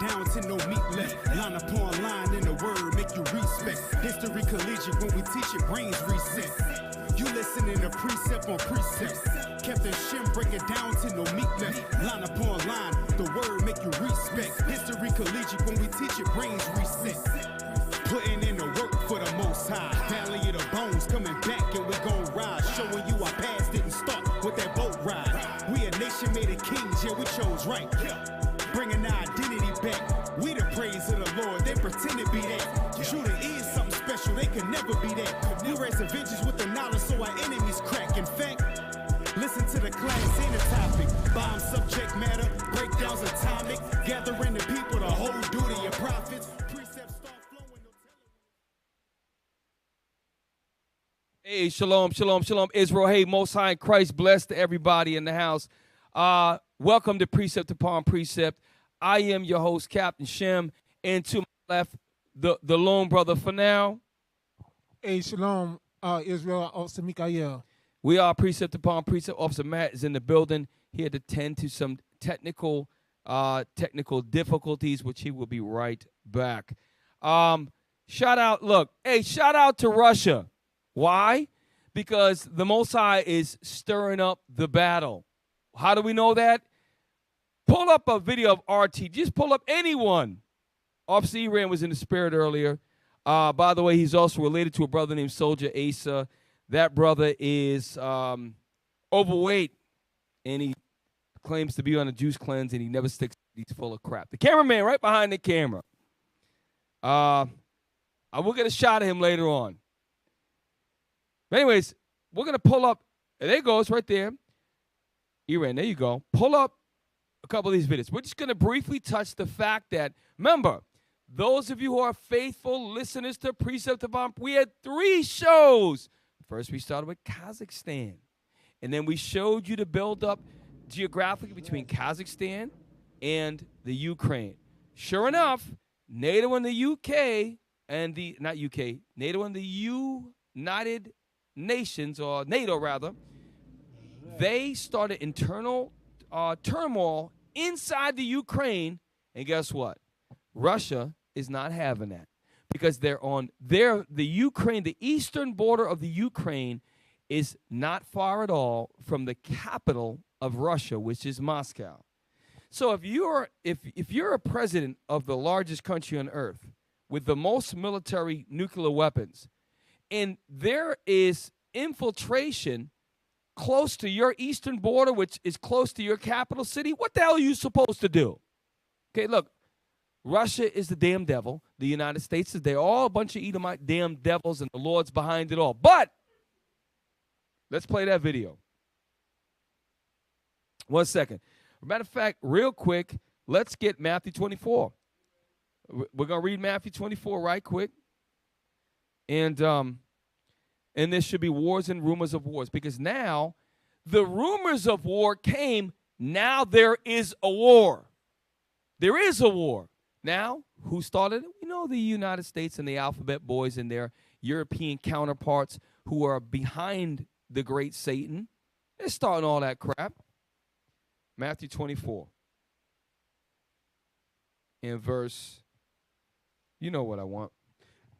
down to no meat left. Line upon line in the word, make you respect. History collegiate, when we teach it, brains reset. You listening to precept on precept. Captain Shem break it down to no meat left. Line upon line, the word make you respect. History collegiate, when we teach it, brains reset. Putting in the work for the most high. Valley of the bones coming back and we gon' ride. Showing you our past didn't start with that boat ride. We a nation made of kings, yeah, we chose right. Bringing our identity back. We the praise of the Lord, they pretend to be that. Judah is something special, they can never be that. We raise Inventors with the knowledge so our enemies crack. In fact, listen to the class and the topic. Bomb subject matter, breakdowns atomic. Gathering the people, the whole duty of prophets. Precepts start flowing. Hey, shalom, shalom, shalom, Israel. Hey, Most High in Christ, bless to everybody in the house. Welcome to Precept upon Precept. I am your host, Captain Shem, and to my left, the lone brother for now. Hey, shalom, Israel, Officer Mikha'el. We are Precept upon Precept. Officer Matt is in the building here to tend to some technical difficulties, which he will be right back. Shout out to Russia. Why? Because the Most High is stirring up the battle. How do we know that? Pull up a video of RT. Just pull up anyone. Officer Iran was in the spirit earlier. By the way, he's also related to a brother named Soldier Asa. That brother is overweight, and he claims to be on a juice cleanse, and he never sticks. He's full of crap. The cameraman right behind the camera. I will get a shot of him later on. But anyways, we're going to pull up. There it goes right there. Iran, there you go. Pull up a couple of these videos. We're just going to briefly touch the fact that, remember, those of you who are faithful listeners to Precept upon, we had 3 shows. First, we started with Kazakhstan. And then we showed you the build-up geographically between Kazakhstan and the Ukraine. Sure enough, NATO and the UK, and the, not UK, NATO and the United Nations, or NATO rather, they started internal turmoil inside the Ukraine, and guess what? Russia is not having that because they're on the Ukraine, the eastern border of the Ukraine is not far at all from the capital of Russia, which is Moscow. So if you're a president of the largest country on earth with the most military nuclear weapons, and there is infiltration close to your eastern border, which is close to your capital city, what the hell are you supposed to do? Okay, look, Russia is the damn devil. The United States is, they're all a bunch of Edomite damn devils, and the Lord's behind it all. But let's play that video. 1 second. Matter of fact, real quick, let's get Matthew 24. We're going to read Matthew 24 right quick. And there should be wars and rumors of wars, because now the rumors of war came. Now there is a war. There is a war. Now, who started it? We know the United States and the alphabet boys and their European counterparts who are behind the great Satan. They're starting all that crap. Matthew 24. In verse, you know what I want.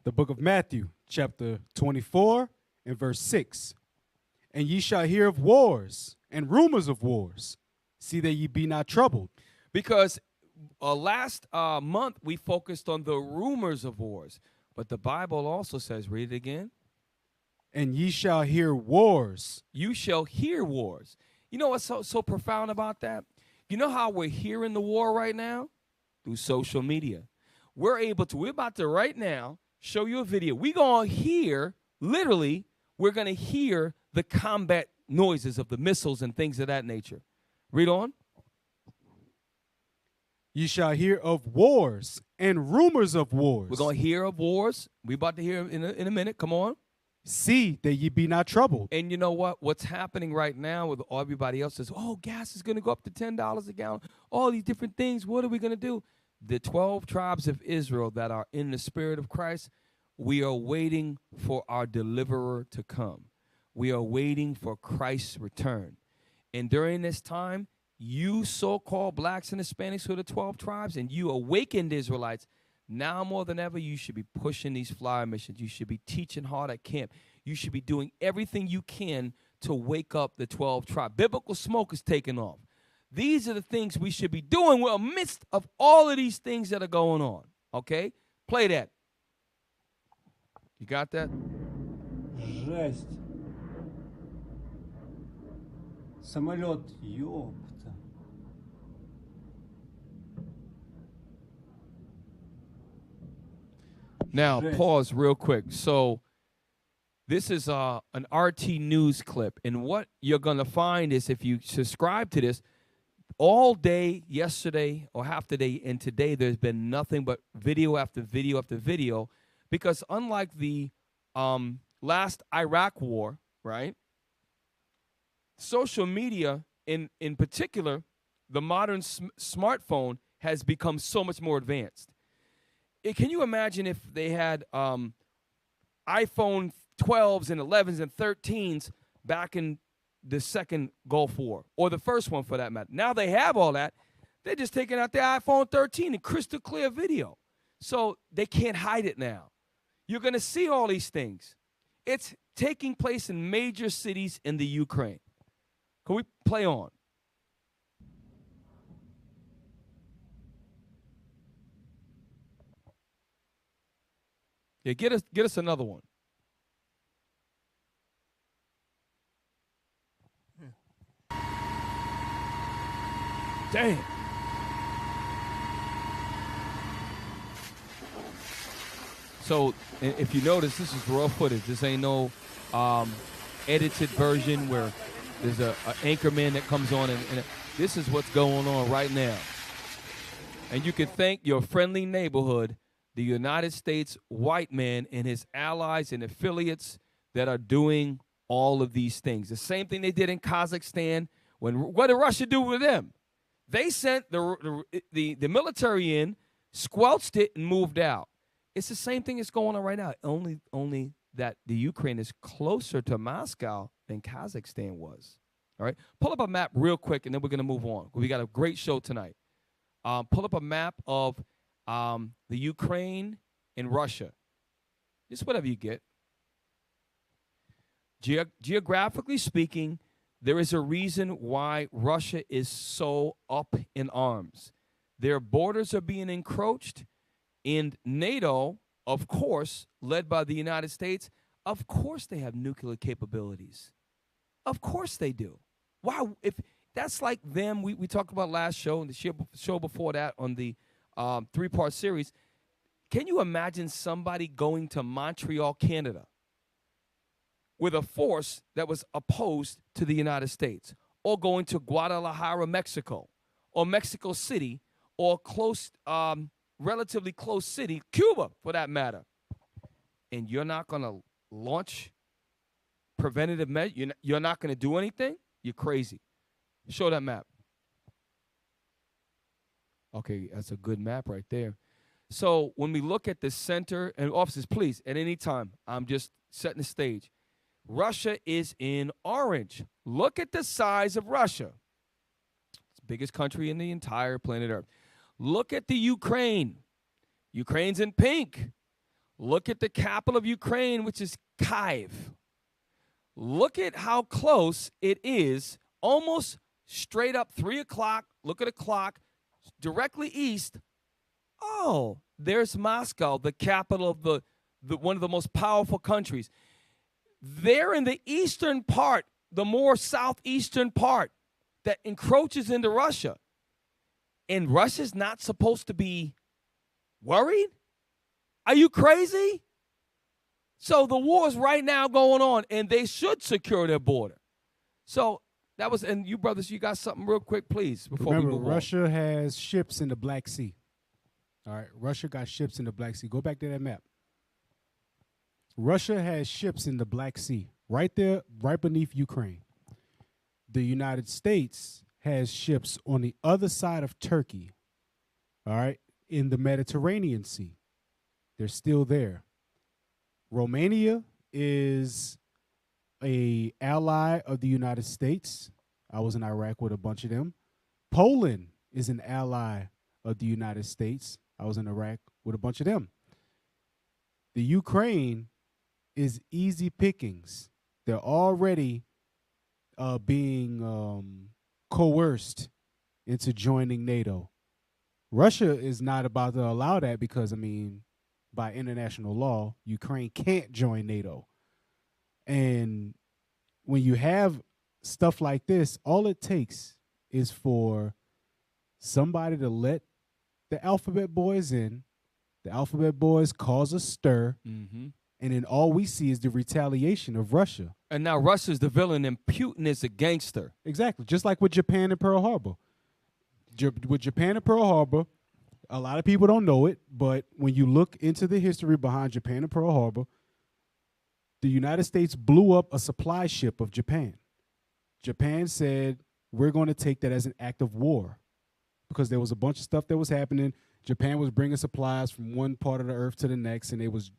The book of Matthew, chapter 24, and verse 6. And ye shall hear of wars and rumors of wars. See that ye be not troubled. Because last month we focused on the rumors of wars. But the Bible also says, read it again. And ye shall hear wars. You shall hear wars. You know what's so profound about that? You know how we're hearing the war right now? Through social media. We're about to right now show you a video. We're going to hear, literally, we're going to hear the combat noises of the missiles and things of that nature. Read on. Ye shall hear of wars and rumors of wars. We're going to hear of wars. We're about to hear in a minute. Come on. See that ye be not troubled. And you know what? What's happening right now with everybody else is, oh, gas is going to go up to $10 a gallon. All these different things. What are we going to do? The 12 tribes of Israel that are in the spirit of Christ, we are waiting for our deliverer to come. We are waiting for Christ's return. And during this time, you so-called blacks and Hispanics who are the 12 tribes, and you awakened Israelites, now more than ever, you should be pushing these flyer missions. You should be teaching hard at camp. You should be doing everything you can to wake up the 12 tribes. Biblical smoke is taking off. These are the things we should be doing. We're amidst of all of these things that are going on. Okay? Play that. You got that? Жесть. Самолет, ёпта. Now, pause real quick. So, this is an RT News clip. And what you're going to find is if you subscribe to this, all day yesterday or half the day and today, there's been nothing but video after video after video. Because unlike the last Iraq war, right, social media, in particular, the modern smartphone has become so much more advanced. Can you imagine if they had iPhone 12s and 11s and 13s back in the second Gulf War, or the first one for that matter? Now they have all that. They're just taking out their iPhone 13 and crystal clear video. So they can't hide it now. You're going to see all these things. It's taking place in major cities in the Ukraine. Can we play on? Yeah, get us another one. Damn. So if you notice, this is raw footage. This ain't no edited version where there's a anchorman that comes on, and this is what's going on right now. And you can thank your friendly neighborhood, the United States white man and his allies and affiliates that are doing all of these things. The same thing they did in Kazakhstan. What did Russia do with them? They sent the military in, squelched it, and moved out. It's the same thing that's going on right now, only that the Ukraine is closer to Moscow than Kazakhstan was. All right? Pull up a map real quick, and then we're going to move on. We got a great show tonight. Pull up a map of the Ukraine and Russia. Just whatever you get. Geographically speaking, there is a reason why Russia is so up in arms. Their borders are being encroached, and NATO, of course, led by the United States, of course they have nuclear capabilities. Of course they do. Wow, if that's like them, we talked about last show and the show before that on the three-part series. Can you imagine somebody going to Montreal, Canada, with a force that was opposed to the United States, or going to Guadalajara, Mexico, or Mexico City, or relatively close city, Cuba, for that matter, and you're not going to launch preventative measures? You're not going to do anything? You're crazy. Show that map. Okay, that's a good map right there. So when we look at the center, and officers, please, at any time, I'm just setting the stage. Russia is in orange. Look at the size of Russia. It's the biggest country in the entire planet Earth. Look at the Ukraine. Ukraine's in pink. Look at the capital of Ukraine, which is Kyiv. Look at how close it is, almost straight up 3 o'clock. Look at the clock, directly east. Oh, there's Moscow, the capital of the one of the most powerful countries. They're in the eastern part, the more southeastern part that encroaches into Russia. And Russia's not supposed to be worried? Are you crazy? So the war is right now going on, and they should secure their border. So that was, and you brothers, you got something real quick, please, before we move on. Russia has ships in the Black Sea. All right, Russia got ships in the Black Sea. Go back to that map. Russia has ships in the Black Sea, right there, right beneath Ukraine. The United States has ships on the other side of Turkey, all right, in the Mediterranean Sea. They're still there. Romania is an ally of the United States. I was in Iraq with a bunch of them. Poland is an ally of the United States. I was in Iraq with a bunch of them. The Ukraine is easy pickings. They're already being coerced into joining NATO. Russia is not about to allow that because, I mean, by international law, Ukraine can't join NATO. And when you have stuff like this, all it takes is for somebody to let the alphabet boys in. The alphabet boys cause a stir. Mm-hmm. And then all we see is the retaliation of Russia. And now Russia's the villain and Putin is a gangster. Exactly. Just like with Japan and Pearl Harbor. With Japan and Pearl Harbor, a lot of people don't know it, but when you look into the history behind Japan and Pearl Harbor, the United States blew up a supply ship of Japan. Japan said, we're going to take that as an act of war because there was a bunch of stuff that was happening. Japan was bringing supplies from one part of the earth to the next, and it was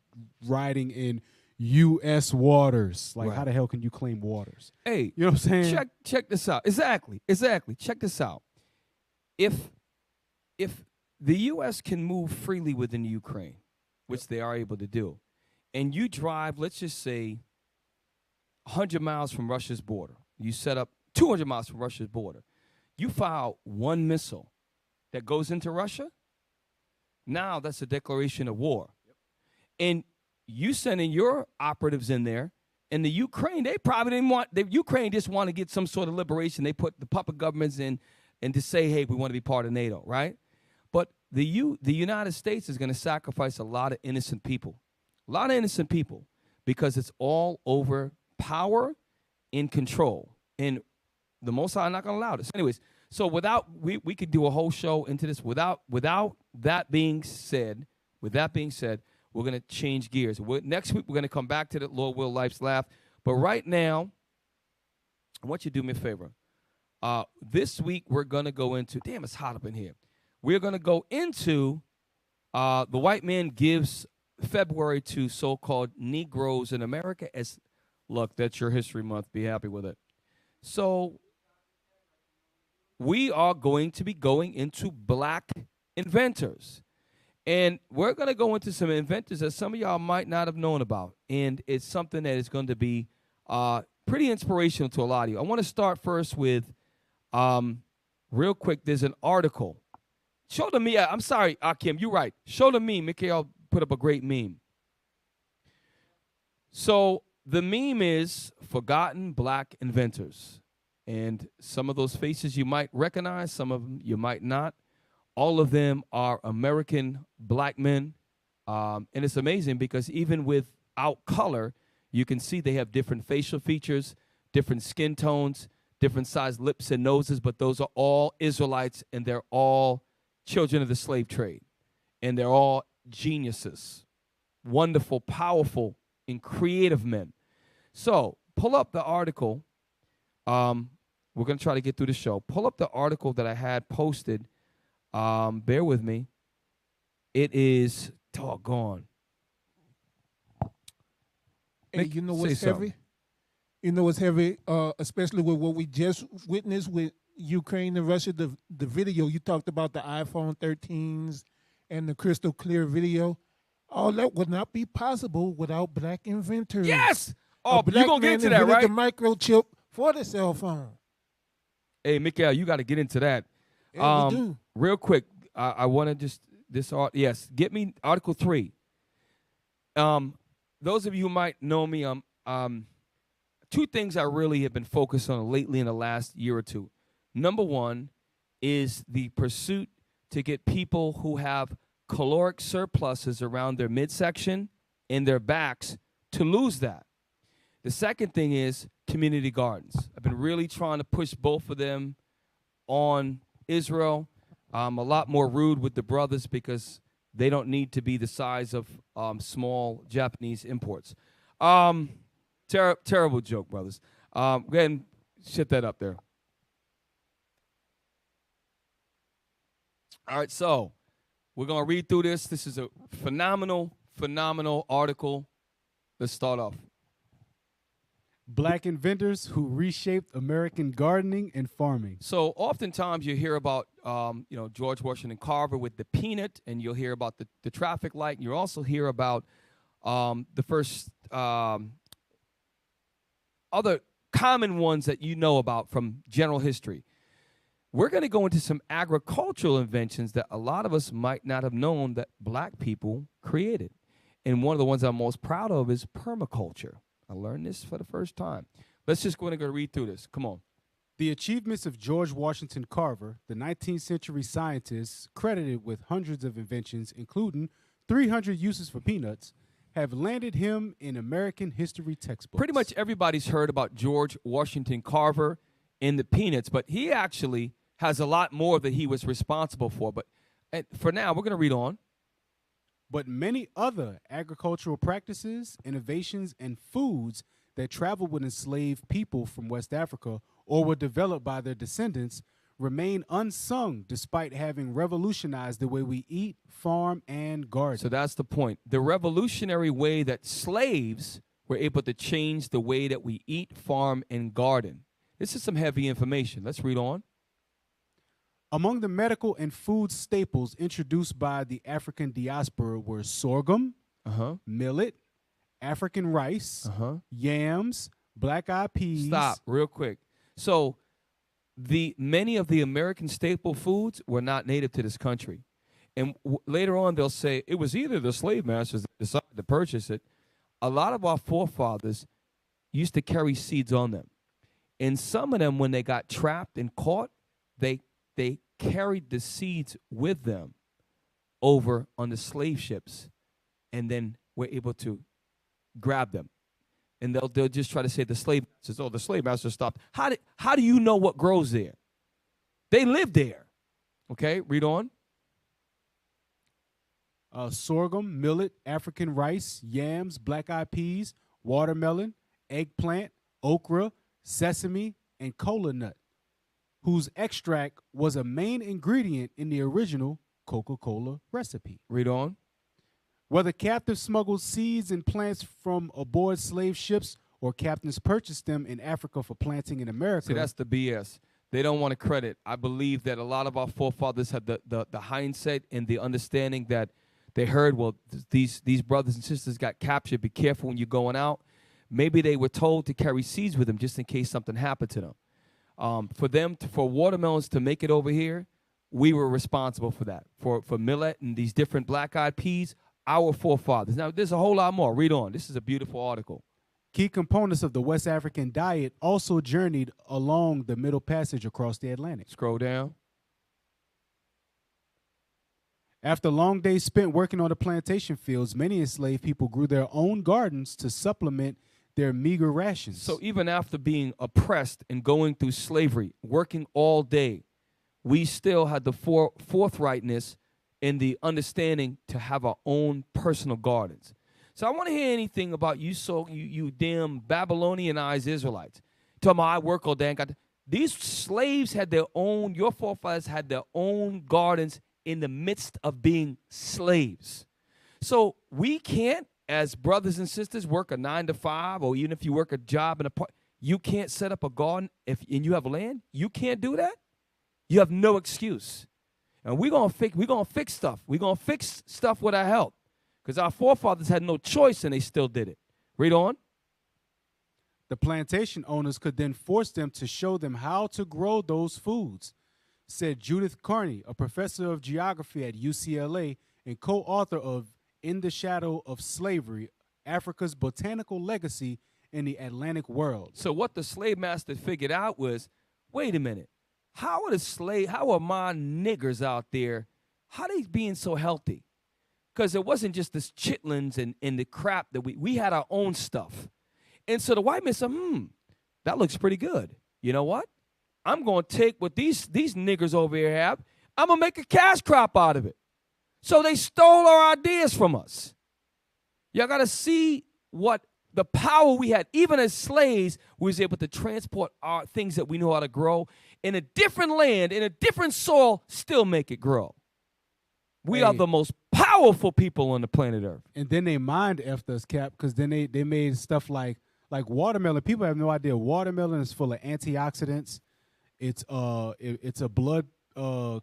riding in U.S. waters. Like, Right. How the hell can you claim waters? Hey, You know what I'm saying? check this out. Exactly. Check this out. If the U.S. can move freely within Ukraine, which they are able to do, and you drive, let's just say, 100 miles from Russia's border, you set up 200 miles from Russia's border, you fire one missile that goes into Russia, now that's a declaration of war. And you sending your operatives in there, and the Ukraine, they probably didn't want, the Ukraine just want to get some sort of liberation. They put the puppet governments in and to say, hey, we want to be part of NATO, right? But the United States is going to sacrifice a lot of innocent people, because it's all over power and control. And the Most High are not going to allow this. Anyways, so we could do a whole show into this. Without that being said, we're going to change gears. Next week, we're going to come back to the Lord Will Life's Laugh. But right now, I want you to do me a favor. This week, we're going to go into, damn, it's hot up in here. We're going to go into the white man gives February to so-called Negroes in America as, look, that's your history month. Be happy with it. So we are going to be going into black inventors. And we're going to go into some inventors that some of y'all might not have known about. And it's something that is going to be pretty inspirational to a lot of you. I want to start first with, real quick, there's an article. Show the me. I'm sorry, Akim, you're right. Show the meme. Mikha'el put up a great meme. So the meme is Forgotten Black Inventors. And some of those faces you might recognize, some of them you might not. All of them are American black men. And it's amazing because even without color, you can see they have different facial features, different skin tones, different sized lips and noses, but those are all Israelites, and they're all children of the slave trade. And they're all geniuses, wonderful, powerful, and creative men. So pull up the article. We're going to try to get through the show. Pull up the article that I had posted. Bear with me. It is doggone. Hey, you know what's heavy? You know what's heavy, especially with what we just witnessed with Ukraine and Russia, the video. You talked about the iPhone 13s and the crystal clear video. All that would not be possible without black inventors. Yes! Oh, you're you're going to get into that, right? The microchip for the cell phone. Hey, Mikha'el, you got to get into that. Yeah, we do. Real quick, I want to just, yes, get me Article 3. Those of you who might know me, two things I really have been focused on lately in the last year or two. Number one is the pursuit to get people who have caloric surpluses around their midsection and their backs to lose that. The second thing is community gardens. I've been really trying to push both of them on Israel. I'm a lot more rude with the brothers because they don't need to be the size of small Japanese imports. Terrible joke, brothers. Go ahead and shit that up there. All right, so we're going to read through this. This is a phenomenal article. Let's start off. Black inventors who reshaped American gardening and farming. So oftentimes you hear about, George Washington Carver with the peanut, and you'll hear about the traffic light. And you also hear about the first other common ones that you know about from general history. We're going to go into some agricultural inventions that a lot of us might not have known that black people created. And one of the ones I'm most proud of is permaculture. I learned this for the first time. Let's just go read through this. Come on. The achievements of George Washington Carver, the 19th century scientist credited with hundreds of inventions, including 300 uses for peanuts, have landed him in American history textbooks. Pretty much everybody's heard about George Washington Carver and the peanuts, but he actually has a lot more that he was responsible for. But for now, we're going to read on. But many other agricultural practices, innovations, and foods that traveled with enslaved people from West Africa or were developed by their descendants remain unsung despite having revolutionized the way we eat, farm, and garden. So that's the point. The revolutionary way that slaves were able to change the way that we eat, farm, and garden. This is some heavy information. Let's read on. Among the medical and food staples introduced by the African diaspora were sorghum, millet, African rice, yams, black-eyed peas. Stop real quick. So many of the American staple foods were not native to this country. And later on they'll say it was either the slave masters that decided to purchase it. A lot of our forefathers used to carry seeds on them. And some of them, when they got trapped and caught, they carried the seeds with them over on the slave ships, and then were able to grab them. And they'll just try to say the slave masters, the slave masters stopped. How do you know what grows there? They live there. Okay, read on. Sorghum, millet, African rice, yams, black-eyed peas, watermelon, eggplant, okra, sesame, and cola nut, whose extract was a main ingredient in the original Coca-Cola recipe. Read on. Whether captives smuggled seeds and plants from aboard slave ships or captains purchased them in Africa for planting in America. See, that's the BS. They don't want to credit. I believe that a lot of our forefathers had the hindsight and the understanding that they heard, well, these brothers and sisters got captured. Be careful when you're going out. Maybe they were told to carry seeds with them just in case something happened to them. For watermelons to make it over here, we were responsible for that. For millet and these different black-eyed peas, our forefathers. Now, there's a whole lot more. Read on. This is a beautiful article. Key components of the West African diet also journeyed along the Middle Passage across the Atlantic. Scroll down. After long days spent working on the plantation fields, many enslaved people grew their own gardens to supplement their meager rations. So even after being oppressed and going through slavery, working all day, we still had the forthrightness and the understanding to have our own personal gardens. So I want to hear anything about you damn Babylonianized Israelites. Talking about I work all day and got these slaves had their own, your forefathers had their own gardens in the midst of being slaves. So we can't, as brothers and sisters, work a 9 to 5, or even if you work a job in a part, you can't set up a garden and you have land. You can't do that. You have no excuse. And we're gonna fix stuff. We're gonna fix stuff with our help, because our forefathers had no choice and they still did it. Read on. The plantation owners could then force them to show them how to grow those foods, said Judith Carney, a professor of geography at UCLA and co-author of In the Shadow of Slavery, Africa's Botanical Legacy in the Atlantic World. So what the slave master figured out was, wait a minute, how are my niggers out there, how they being so healthy? Because it wasn't just this chitlins and the crap that we had our own stuff. And so the white man said, that looks pretty good. You know what? I'm going to take what these niggers over here have. I'm going to make a cash crop out of it. So they stole our ideas from us. Y'all got to see what the power we had. Even as slaves, we was able to transport our things that we know how to grow in a different land, in a different soil, still make it grow. We are the most powerful people on the planet Earth. And then they mind effed us, Cap, because then they made stuff like like watermelon. People have no idea. Watermelon is full of antioxidants. It's a blood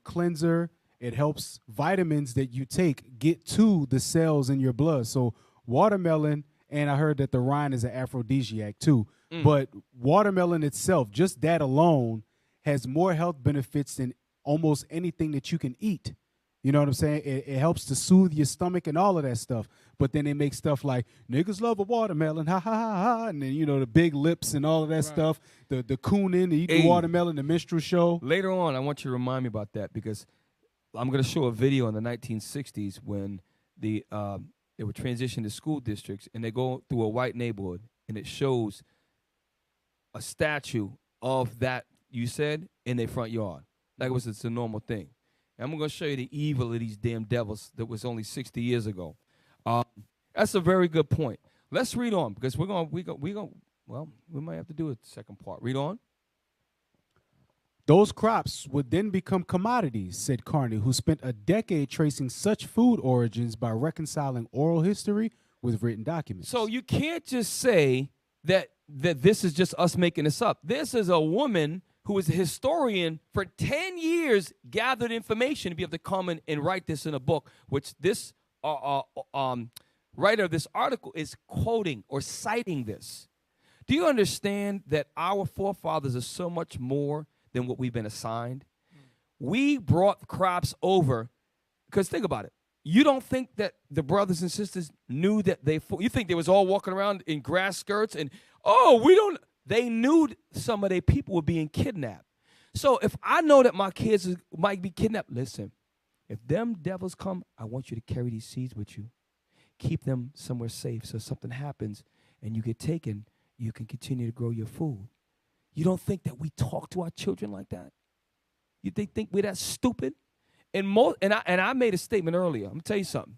cleanser. It helps vitamins that you take get to the cells in your blood. So watermelon, and I heard that the rind is an aphrodisiac too. But watermelon itself, just that alone, has more health benefits than almost anything that you can eat. You know what I'm saying? It helps to soothe your stomach and all of that stuff. But then they make stuff like niggas love a watermelon, ha ha ha ha, and then the big lips and all of that stuff. The cooning, the eating watermelon, the minstrel show. Later on, I want you to remind me about that because I'm going to show a video in the 1960s when they were transitioned to school districts, and they go through a white neighborhood, and it shows a statue of that you said in their front yard. Like it's a normal thing. And I'm going to show you the evil of these damn devils that was only 60 years ago. That's a very good point. Let's read on because we might have to do a second part. Read on. Those crops would then become commodities, said Carney, who spent a decade tracing such food origins by reconciling oral history with written documents. So you can't just say that this is just us making this up. This is a woman who is a historian for 10 years, gathered information to be able to come in and write this in a book, which this writer of this article is quoting or citing this. Do you understand that our forefathers are so much more than what we've been assigned? We brought crops over, because think about it. You don't think that the brothers and sisters knew that you think they was all walking around in grass skirts and, they knew some of their people were being kidnapped. So if I know that my kids might be kidnapped, listen, if them devils come, I want you to carry these seeds with you. Keep them somewhere safe so if something happens and you get taken, you can continue to grow your food. You don't think that we talk to our children like that? You think we're that stupid? And I made a statement earlier. I'm going to tell you something.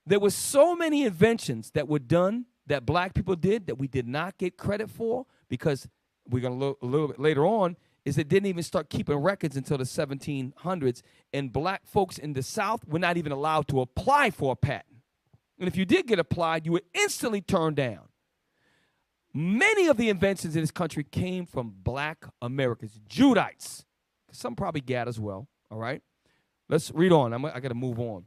There were so many inventions that were done that black people did that we did not get credit for because we're going to look a little bit later on is they didn't even start keeping records until the 1700s, and black folks in the South were not even allowed to apply for a patent. And if you did get applied, you were instantly turned down. Many of the inventions in this country came from black Americans, Judites. Some probably Gad as well, all right? Let's read on. I got to move on.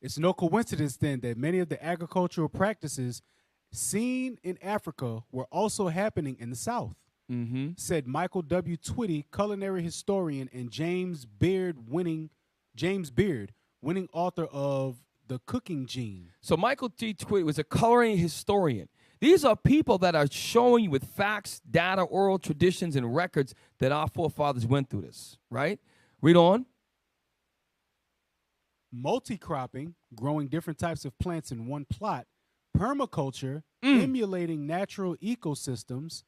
It's no coincidence then that many of the agricultural practices seen in Africa were also happening in the South, said Michael W. Twitty, culinary historian and James Beard, winning author of The Cooking Gene. So Michael T. Twitty was a culinary historian. These are people that are showing you with facts, data, oral traditions, and records that our forefathers went through this, right? Read on. Multi-cropping, growing different types of plants in one plot, permaculture, emulating natural ecosystems,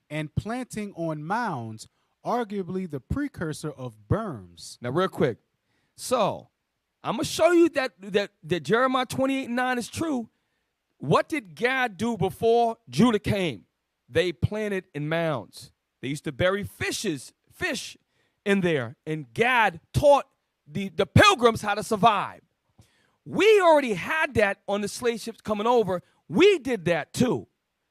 and planting on mounds, arguably the precursor of berms. Now, real quick. So, I'm going to show you that Jeremiah 28:9 is true. What did Gad do before Judah came? They planted in mounds. They used to bury fish in there, and Gad taught the pilgrims how to survive. We already had that on the slave ships coming over. We did that too.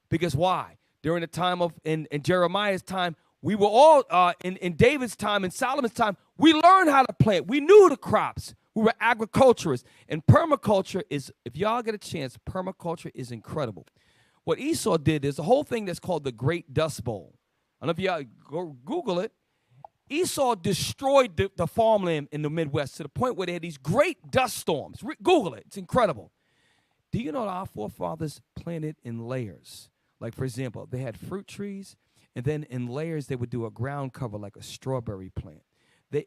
Because why? During the time in Jeremiah's time, we were all, in David's time, in Solomon's time, we learned how to plant. We knew the crops. We were agriculturists. And permaculture is, if y'all get a chance, permaculture is incredible. What Esau did is a whole thing that's called the Great Dust Bowl. I don't know if y'all go Google it. Esau destroyed the farmland in the Midwest to the point where they had these great dust storms. Google it. It's incredible. Do you know that our forefathers planted in layers? Like, for example, they had fruit trees, and then in layers they would do a ground cover like a strawberry plant.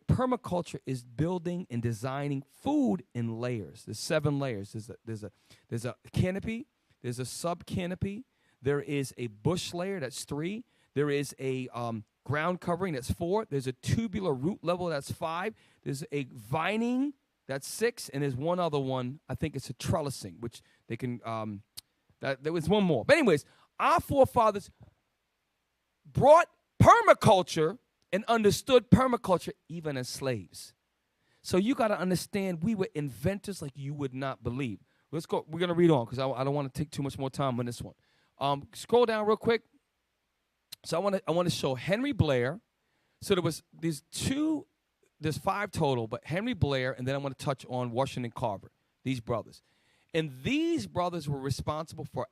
Permaculture is building and designing food in layers. There's 7 layers. There's a canopy. There's a sub-canopy. There is a bush layer. That's 3. There is a ground covering. That's 4. There's a tubular root level. That's 5. There's a vining. That's 6. And there's one other one. I think it's a trellising, which they can. There was one more. But anyways, our forefathers brought permaculture and understood permaculture even as slaves. So you got to understand we were inventors like you would not believe. Let's go. We're going to read on because I don't want to take too much more time on this one. Scroll down real quick. So I want to show Henry Blair. So there's 5 total, but Henry Blair, and then I want to touch on Washington Carver, these brothers. And these brothers were responsible for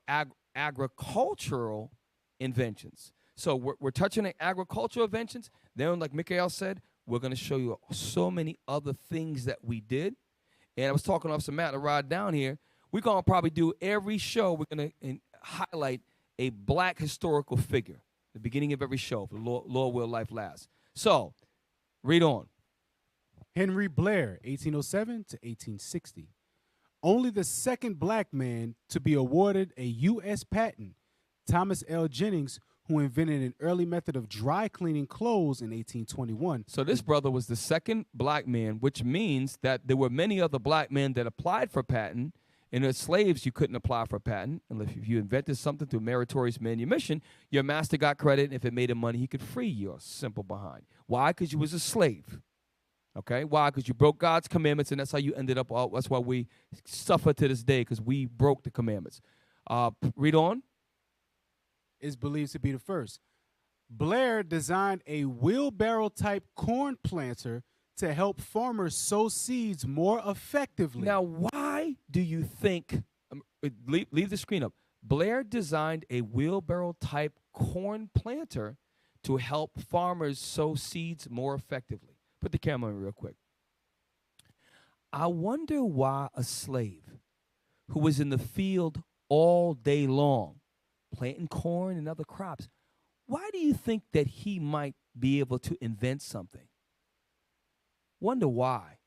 agricultural inventions. So we're touching on agricultural inventions. Then, like Mikha'el said, we're going to show you so many other things that we did. And I was talking off some Matt to ride down here. We're going to probably do every show. We're going to highlight a black historical figure. The beginning of every show. For Lord will life last. So, read on. Henry Blair, 1807 to 1860. Only the second black man to be awarded a U.S. patent, Thomas L. Jennings, who invented an early method of dry cleaning clothes in 1821. So this brother was the second black man, which means that there were many other black men that applied for patent. And as slaves, you couldn't apply for a patent. Unless if you invented something through meritorious manumission, your master got credit. And if it made him money, he could free your simple behind. Why? Because you was a slave. Okay? Why? Because you broke God's commandments, and that's how you ended up. That's why we suffer to this day, because we broke the commandments. Read on. Is believed to be the first. Blair designed a wheelbarrow-type corn planter to help farmers sow seeds more effectively. Now, why do you think, leave the screen up, Blair designed a wheelbarrow-type corn planter to help farmers sow seeds more effectively? Put the camera on real quick. I wonder why a slave who was in the field all day long, planting corn and other crops, why do you think that he might be able to invent something? Wonder why.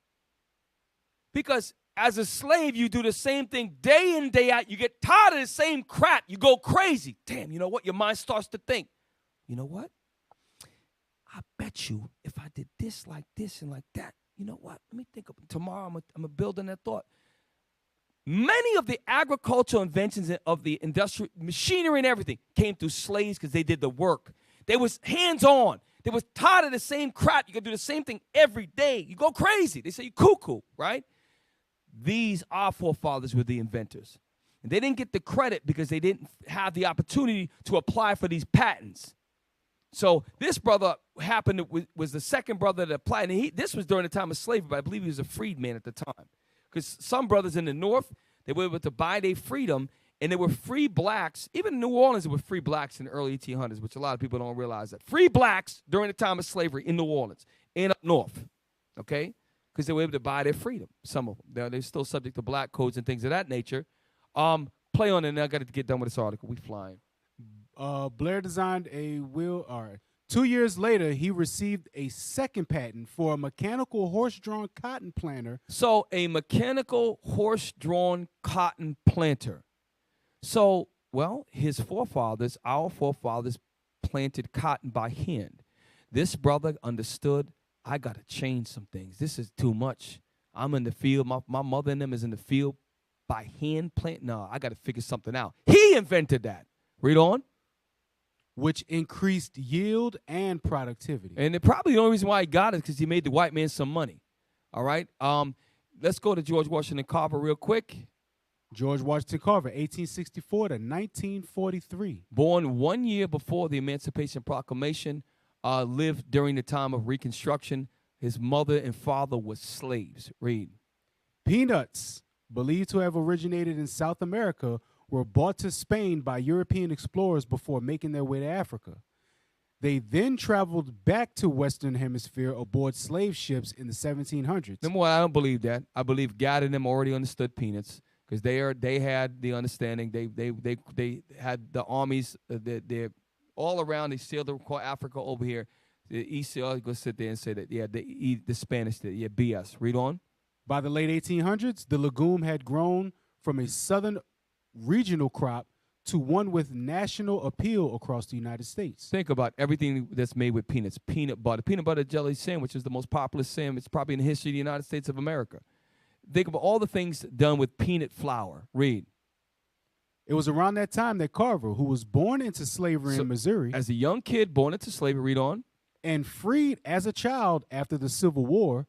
Because as a slave, you do the same thing day in, day out. You get tired of the same crap. You go crazy. Damn, you know what? Your mind starts to think, you know what? I bet you if I did this like this and like that, you know what? Let me think of tomorrow. I'm going to build on that thought. Many of the agricultural inventions of the industrial machinery and everything came through slaves because they did the work. They was hands-on. They was tired of the same crap. You can do the same thing every day. You go crazy. They say you cuckoo, right? These, our forefathers, were the inventors. And they didn't get the credit because they didn't have the opportunity to apply for these patents. So this brother was the second brother that applied. And this was during the time of slavery, but I believe he was a freedman at the time. Because some brothers in the North, they were able to buy their freedom, and there were free blacks. Even in New Orleans, there were free blacks in the early 1800s, which a lot of people don't realize that. Free blacks during the time of slavery in New Orleans and up north, okay? Because they were able to buy their freedom, some of them. They're still subject to black codes and things of that nature. Play on it, and I got to get done with this article. We flying. Blair designed a wheel. All right. 2 years later, he received a second patent for a mechanical horse-drawn cotton planter. So a mechanical horse-drawn cotton planter. So, well, our forefathers planted cotton by hand. This brother understood, I got to change some things. This is too much. I'm in the field. My mother and them is in the field by hand plant. No, I got to figure something out. He invented that. Read on. Which increased yield and productivity. And probably the only reason why he got it is because he made the white man some money. All right? Let's go to George Washington Carver real quick. George Washington Carver, 1864 to 1943. Born 1 year before the Emancipation Proclamation, lived during the time of Reconstruction. His mother and father were slaves. Read. Peanuts, believed to have originated in South America, were brought to Spain by European explorers before making their way to Africa. They then traveled back to Western Hemisphere aboard slave ships in the 1700s. Number one, I don't believe that. I believe God and them already understood peanuts because they had the understanding. They had the armies. They're all around. They sailed across Africa over here. The East go sit there and say that the Spanish did. Yeah, BS. Read on. By the late 1800s, the legume had grown from a southern regional crop to one with national appeal across the United States. Think about everything that's made with peanuts. Peanut butter jelly sandwich is the most popular sandwich probably in the history of the United States of America. Think about all the things done with peanut flour. Read. It was around that time that Carver, who was born into slavery in Missouri, as a young kid born into slavery, read on, and freed as a child after the Civil War,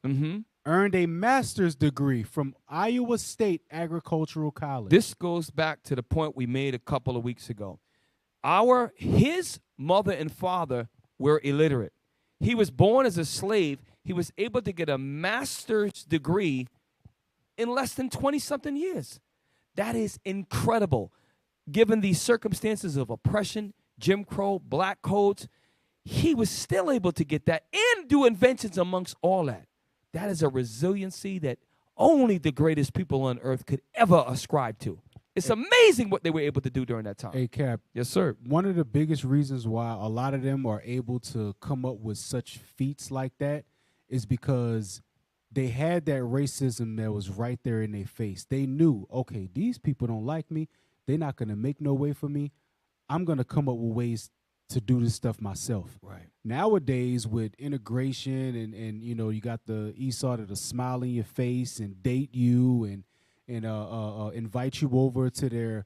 earned a master's degree from Iowa State Agricultural College. This goes back to the point we made a couple of weeks ago. His mother and father were illiterate. He was born as a slave. He was able to get a master's degree in less than 20-something years. That is incredible. Given the circumstances of oppression, Jim Crow, black codes, he was still able to get that and do inventions amongst all that. That is a resiliency that only the greatest people on earth could ever ascribe to. It's amazing what they were able to do during that time. Hey, Cap. Yes, sir. One of the biggest reasons why a lot of them are able to come up with such feats like that is because they had that racism that was right there in their face. They knew, okay, these people don't like me. They're not going to make no way for me. I'm going to come up with ways to do this stuff myself. Right. Nowadays, with integration and you know, you got the Esau that'll smile in your face and date you and invite you over to their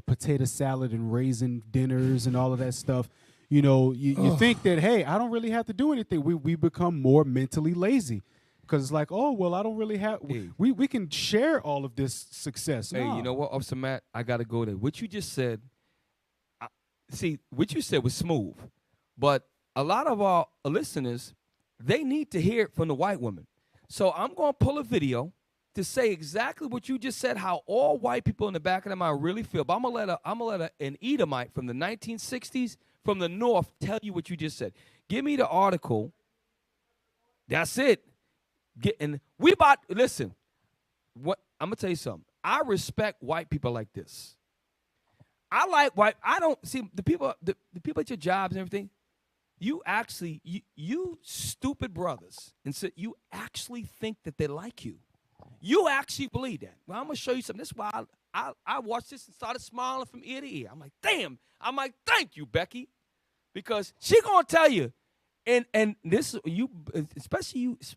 potato salad and raisin dinners and all of that stuff. You know, you think that, hey, I don't really have to do anything. We become more mentally lazy because it's like, oh, well, I don't really have. Hey. We can share all of this success. Hey, Nah. you know what, Officer Matt? I got to go there. What you just said, see, what you said was smooth, but a lot of our listeners, they need to hear it from the white woman. So I'm going to pull a video to say exactly what you just said, how all white people in the back of their mind really feel. But I'm gonna let an Edomite from the 1960s from the North tell you what you just said. Give me the article. That's it. Listen, what I'm gonna tell you something. I respect white people like this. I like white. I don't see the people at your jobs and everything. You actually, you stupid brothers, and so you actually think that they like you. You actually believe that. Well, I'm going to show you something. This is why I watched this and started smiling from ear to ear. I'm like, damn. I'm like, thank you, Becky. Because she going to tell you. And this, you,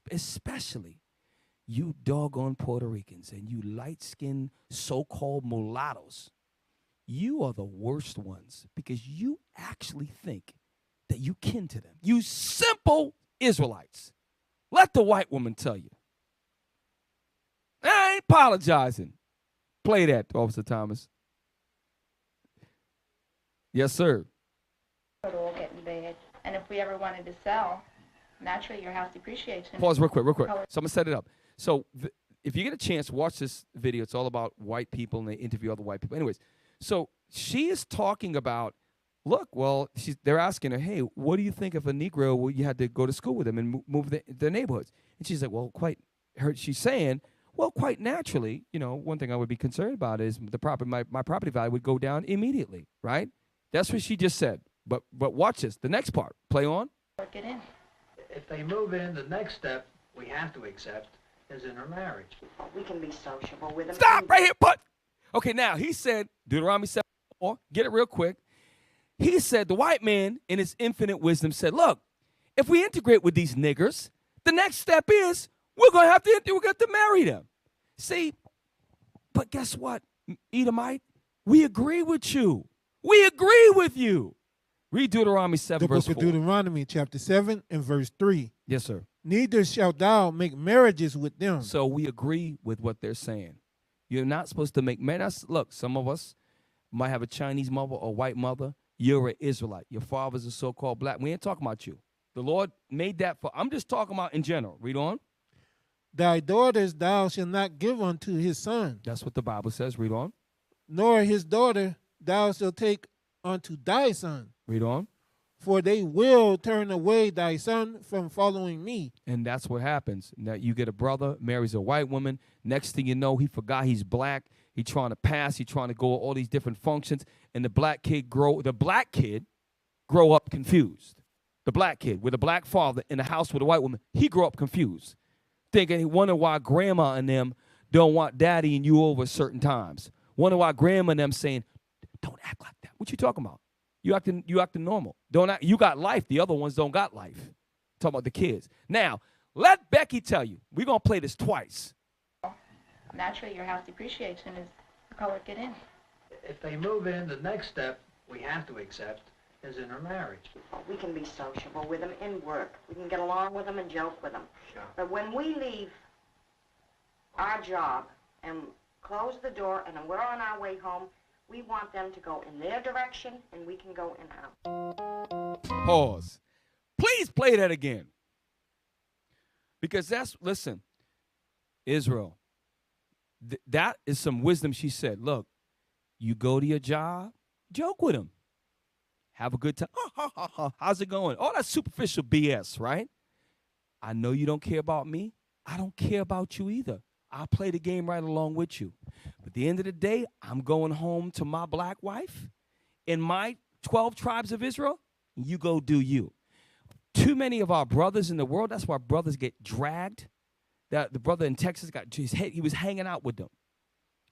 especially you doggone Puerto Ricans and you light-skinned so-called mulattoes, you are the worst ones because you actually think that you kin to them. You simple Israelites. Let the white woman tell you. I ain't apologizing. Play that, Officer Thomas. Yes, sir. It'll all get in bed. And if we ever wanted to sell, naturally your house depreciates. Pause real quick. So I'm going to set it up. So if you get a chance, watch this video. It's all about white people, and they interview other white people. Anyways, so she is talking about, look, well, they're asking her, hey, what do you think of a Negro where you had to go to school with them and move their neighborhoods? And she's like, well, she's saying, well, quite naturally, you know, one thing I would be concerned about is my property value would go down immediately, right? That's what she just said. But watch this. The next part. Play on. Work it in. If they move in, the next step we have to accept is intermarriage. We can be sociable with them. Stop right here, but. Okay, now, he said, Deuteronomy 7:4, get it real quick. He said, the white man, in his infinite wisdom, said, look, if we integrate with these niggers, the next step is we're going to have to marry them. See, but guess what, Edomite? We agree with you. We agree with you. Read Deuteronomy 7, verse 4. The book of Deuteronomy, chapter 7 and verse 3. Yes, sir. Neither shalt thou make marriages with them. So we agree with what they're saying. You're not supposed to make marriages. Look, some of us might have a Chinese mother or white mother. You're an Israelite. Your father's a so-called black. We ain't talking about you. The Lord made that for, I'm just talking about in general. Read on. Thy daughters thou shalt not give unto his son. That's what the Bible says. Read on. Nor his daughter thou shalt take unto thy son. Read on. For they will turn away thy son from following me. And that's what happens. Now you get a brother, marries a white woman. Next thing you know, he forgot he's black. He's trying to pass. He's trying to go all these different functions. And the black kid grow up confused. The black kid with a black father in a house with a white woman, he grew up confused. Thinking he wonder why grandma and them don't want daddy and you over certain times. Wonder why grandma and them saying, don't act like that. What you talking about? You acting normal. Don't act, you got life. The other ones don't got life. Talking about the kids. Now, let Becky tell you. We're going to play this twice. Naturally your house depreciates and work it in. If they move in, the next step we have to accept is intermarriage. We can be sociable with them in work. We can get along with them and joke with them. Sure. But when we leave our job and close the door and we're on our way home, We want them to go in their direction, and we can go in ours. Pause. Please play that again. Because listen, Israel, that is some wisdom she said. Look, you go to your job, joke with them. Have a good time. How's it going? All that superficial BS, right? I know you don't care about me. I don't care about you either. I'll play the game right along with you. But at the end of the day, I'm going home to my black wife in my 12 tribes of Israel. You go do you. Too many of our brothers in the world, that's why brothers get dragged. That the brother in Texas he was hanging out with them.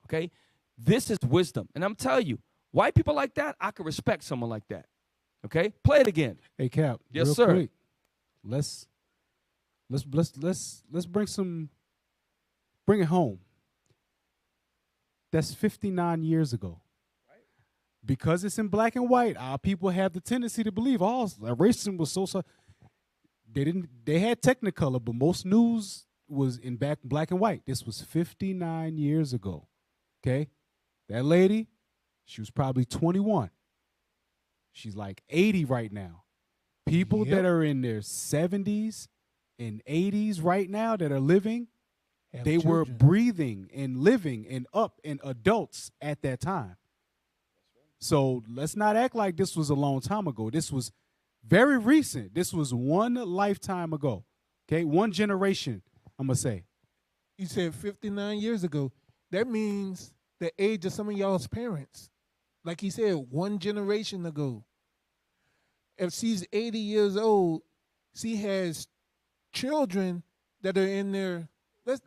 Okay? This is wisdom. And I'm telling you, white people like that, I could respect someone like that. Okay? Play it again. Hey Cap. Yes, real sir. Quick, let's bring it home. That's 59 years ago. Because it's in black and white, our people have the tendency to believe racism was so they had Technicolor, but most news was in black and white. This was 59 years ago. Okay? That lady, she was probably 21. She's like 80 right now. People that are in their 70s and 80s right now that are living, they were breathing and living and up and adults at that time. So let's not act like this was a long time ago. This was very recent. This was one lifetime ago. Okay, one generation, I'm going to say. You said 59 years ago. That means the age of some of y'all's parents. Like he said, one generation ago. If she's 80 years old, she has children that are in their, let's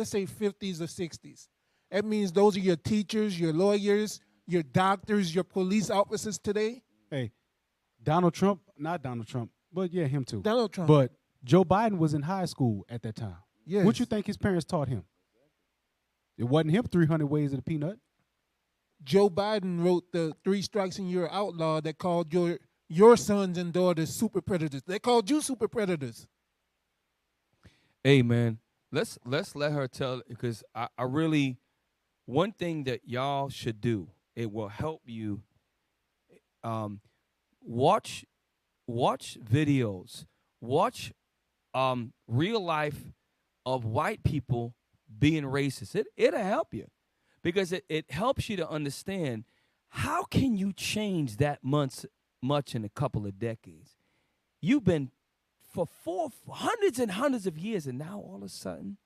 say 50s or 60s. That means those are your teachers, your lawyers, your doctors, your police officers today. Hey, not Donald Trump, but yeah, him too. Donald Trump. But Joe Biden was in high school at that time. Yes. What you think his parents taught him? It wasn't him 300 Ways of the Peanut. Joe Biden wrote the 3 Strikes and You're Outlaw that called your sons and daughters super predators. They called you super predators. Hey, man, let's let her tell, because I really, one thing that y'all should do, it will help you watch videos, watch real life of white people being racist. It'll help you, because it helps you to understand how can you change that much in a couple of decades. You've been for hundreds and hundreds of years, and now all of a sudden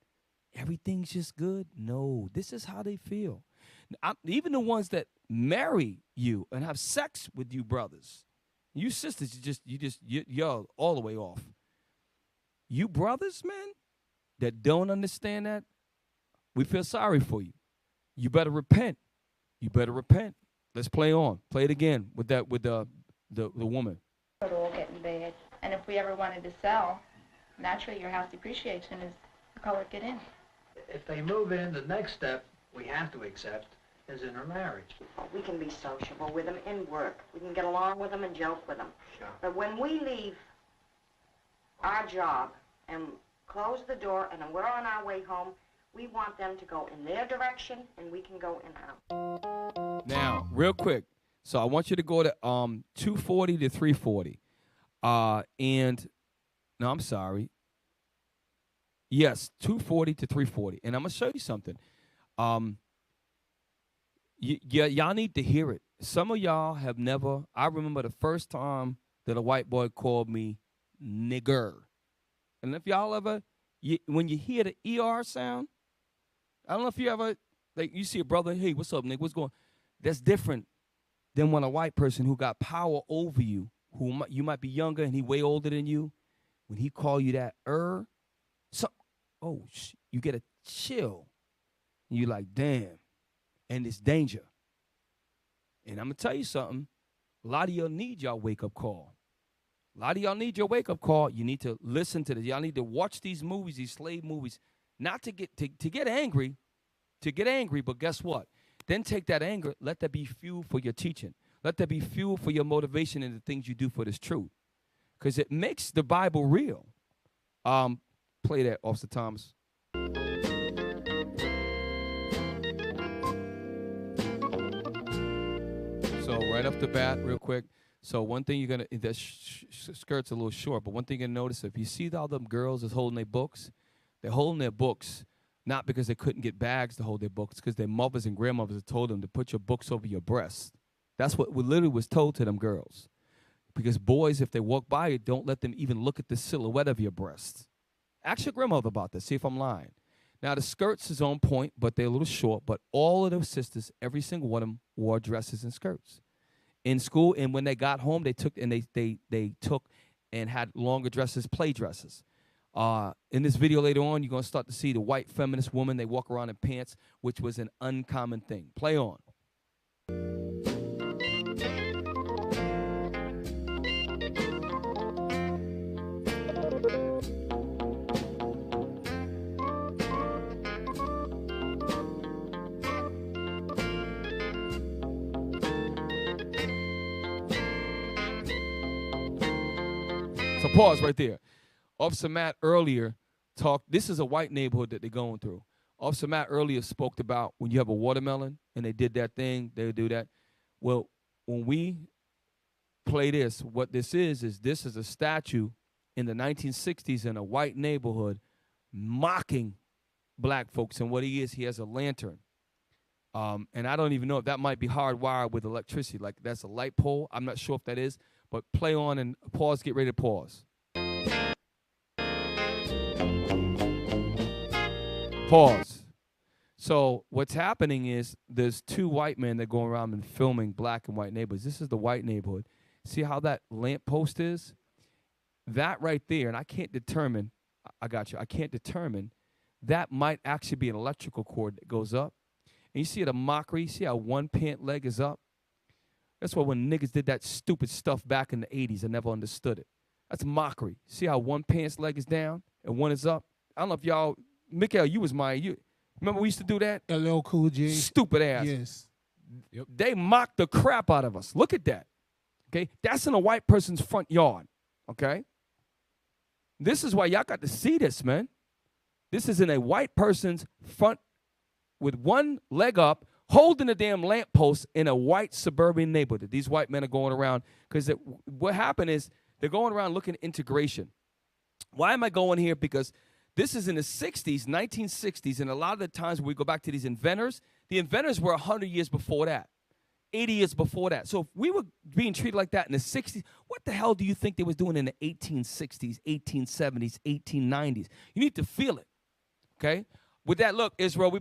everything's just good. No, this is how they feel. Even the ones that marry you and have sex with you brothers, you sisters, you're all the way off. You brothers, man, that don't understand that, we feel sorry for you. You better repent. You better repent. Let's play on. Play it again with the woman. It'll all get in bed. And if we ever wanted to sell, naturally your house depreciation is the color get in. If they move in, the next step we have to accept is intermarriage. We can be sociable with them in work. We can get along with them and joke with them. Sure. But when we leave our job and close the door and we're on our way home, we want them to go in their direction and we can go in ours. Now, real quick. So I want you to go to 240 to 340. And no, I'm sorry. Yes, 240 to 340. And I'm going to show you something. Y'all need to hear it. Some of y'all have never. I remember the first time that a white boy called me nigger. And if y'all ever, when you hear the ER sound, I don't know if you ever, like, you see a brother, hey, what's up, nigga? What's going on? That's different than when a white person who got power over you, you might be younger and he way older than you, when he call you that you get a chill. And you like, damn, and it's danger. And I'm going to tell you something. A lot of y'all need y'all wake-up call. A lot of y'all need your wake-up call. You need to listen to this. Y'all need to watch these movies, these slave movies, not to get angry, but guess what? Then take that anger, let that be fuel for your teaching. Let that be fuel for your motivation in the things you do for this truth. Because it makes the Bible real. Play that, Officer Thomas. right off the bat, real quick. So one thing you're gonna, that skirt's a little short, but one thing you're gonna notice, if you see all them girls is holding their books, they're holding their books not because they couldn't get bags to hold their books, because their mothers and grandmothers have told them to put your books over your breasts. That's what literally was told to them girls. Because boys, if they walk by you, don't let them even look at the silhouette of your breasts. Ask your grandmother about this. See if I'm lying. Now, the skirts is on point, but they're a little short. But all of those sisters, every single one of them, wore dresses and skirts in school. And when they got home, they took and had longer dresses, play dresses. In this video later on, you're going to start to see the white feminist woman. They walk around in pants, which was an uncommon thing. Play on. So pause right there. Officer Matt earlier talked, this is a white neighborhood that they're going through. Officer Matt earlier spoke about when you have a watermelon and they did that thing, they would do that. Well, when we play this, what this is a statue in the 1960s in a white neighborhood mocking black folks. And what he has a lantern. And I don't even know if that might be hardwired with electricity. Like that's a light pole. I'm not sure if that is. But play on and pause, get ready to pause. Pause. So what's happening is there's two white men that go around and filming black and white neighborhoods. This is the white neighborhood. See how that lamp post is? That right there, and I can't determine, I can't determine, that might actually be an electrical cord that goes up. And you see the mockery, see how one pant leg is up? That's why when niggas did that stupid stuff back in the 80s, I never understood it. That's mockery. See how one pants leg is down and one is up? I don't know if y'all, Mikha'el, you was you remember we used to do that? LL Cool J. Stupid ass. Yes. Yep. They mocked the crap out of us. Look at that. Okay? That's in a white person's front yard. Okay? This is why y'all got to see this, man. This is in a white person's front with one leg up, holding a damn lamppost in a white suburban neighborhood. These white men are going around because what happened is they're going around looking at integration. Why am I going here? Because this is in the 60s, 1960s, and a lot of the times when we go back to these inventors, the inventors were 100 years before that, 80 years before that. So if we were being treated like that in the 60s, what the hell do you think they was doing in the 1860s, 1870s, 1890s? You need to feel it, okay? With that, look, Israel, we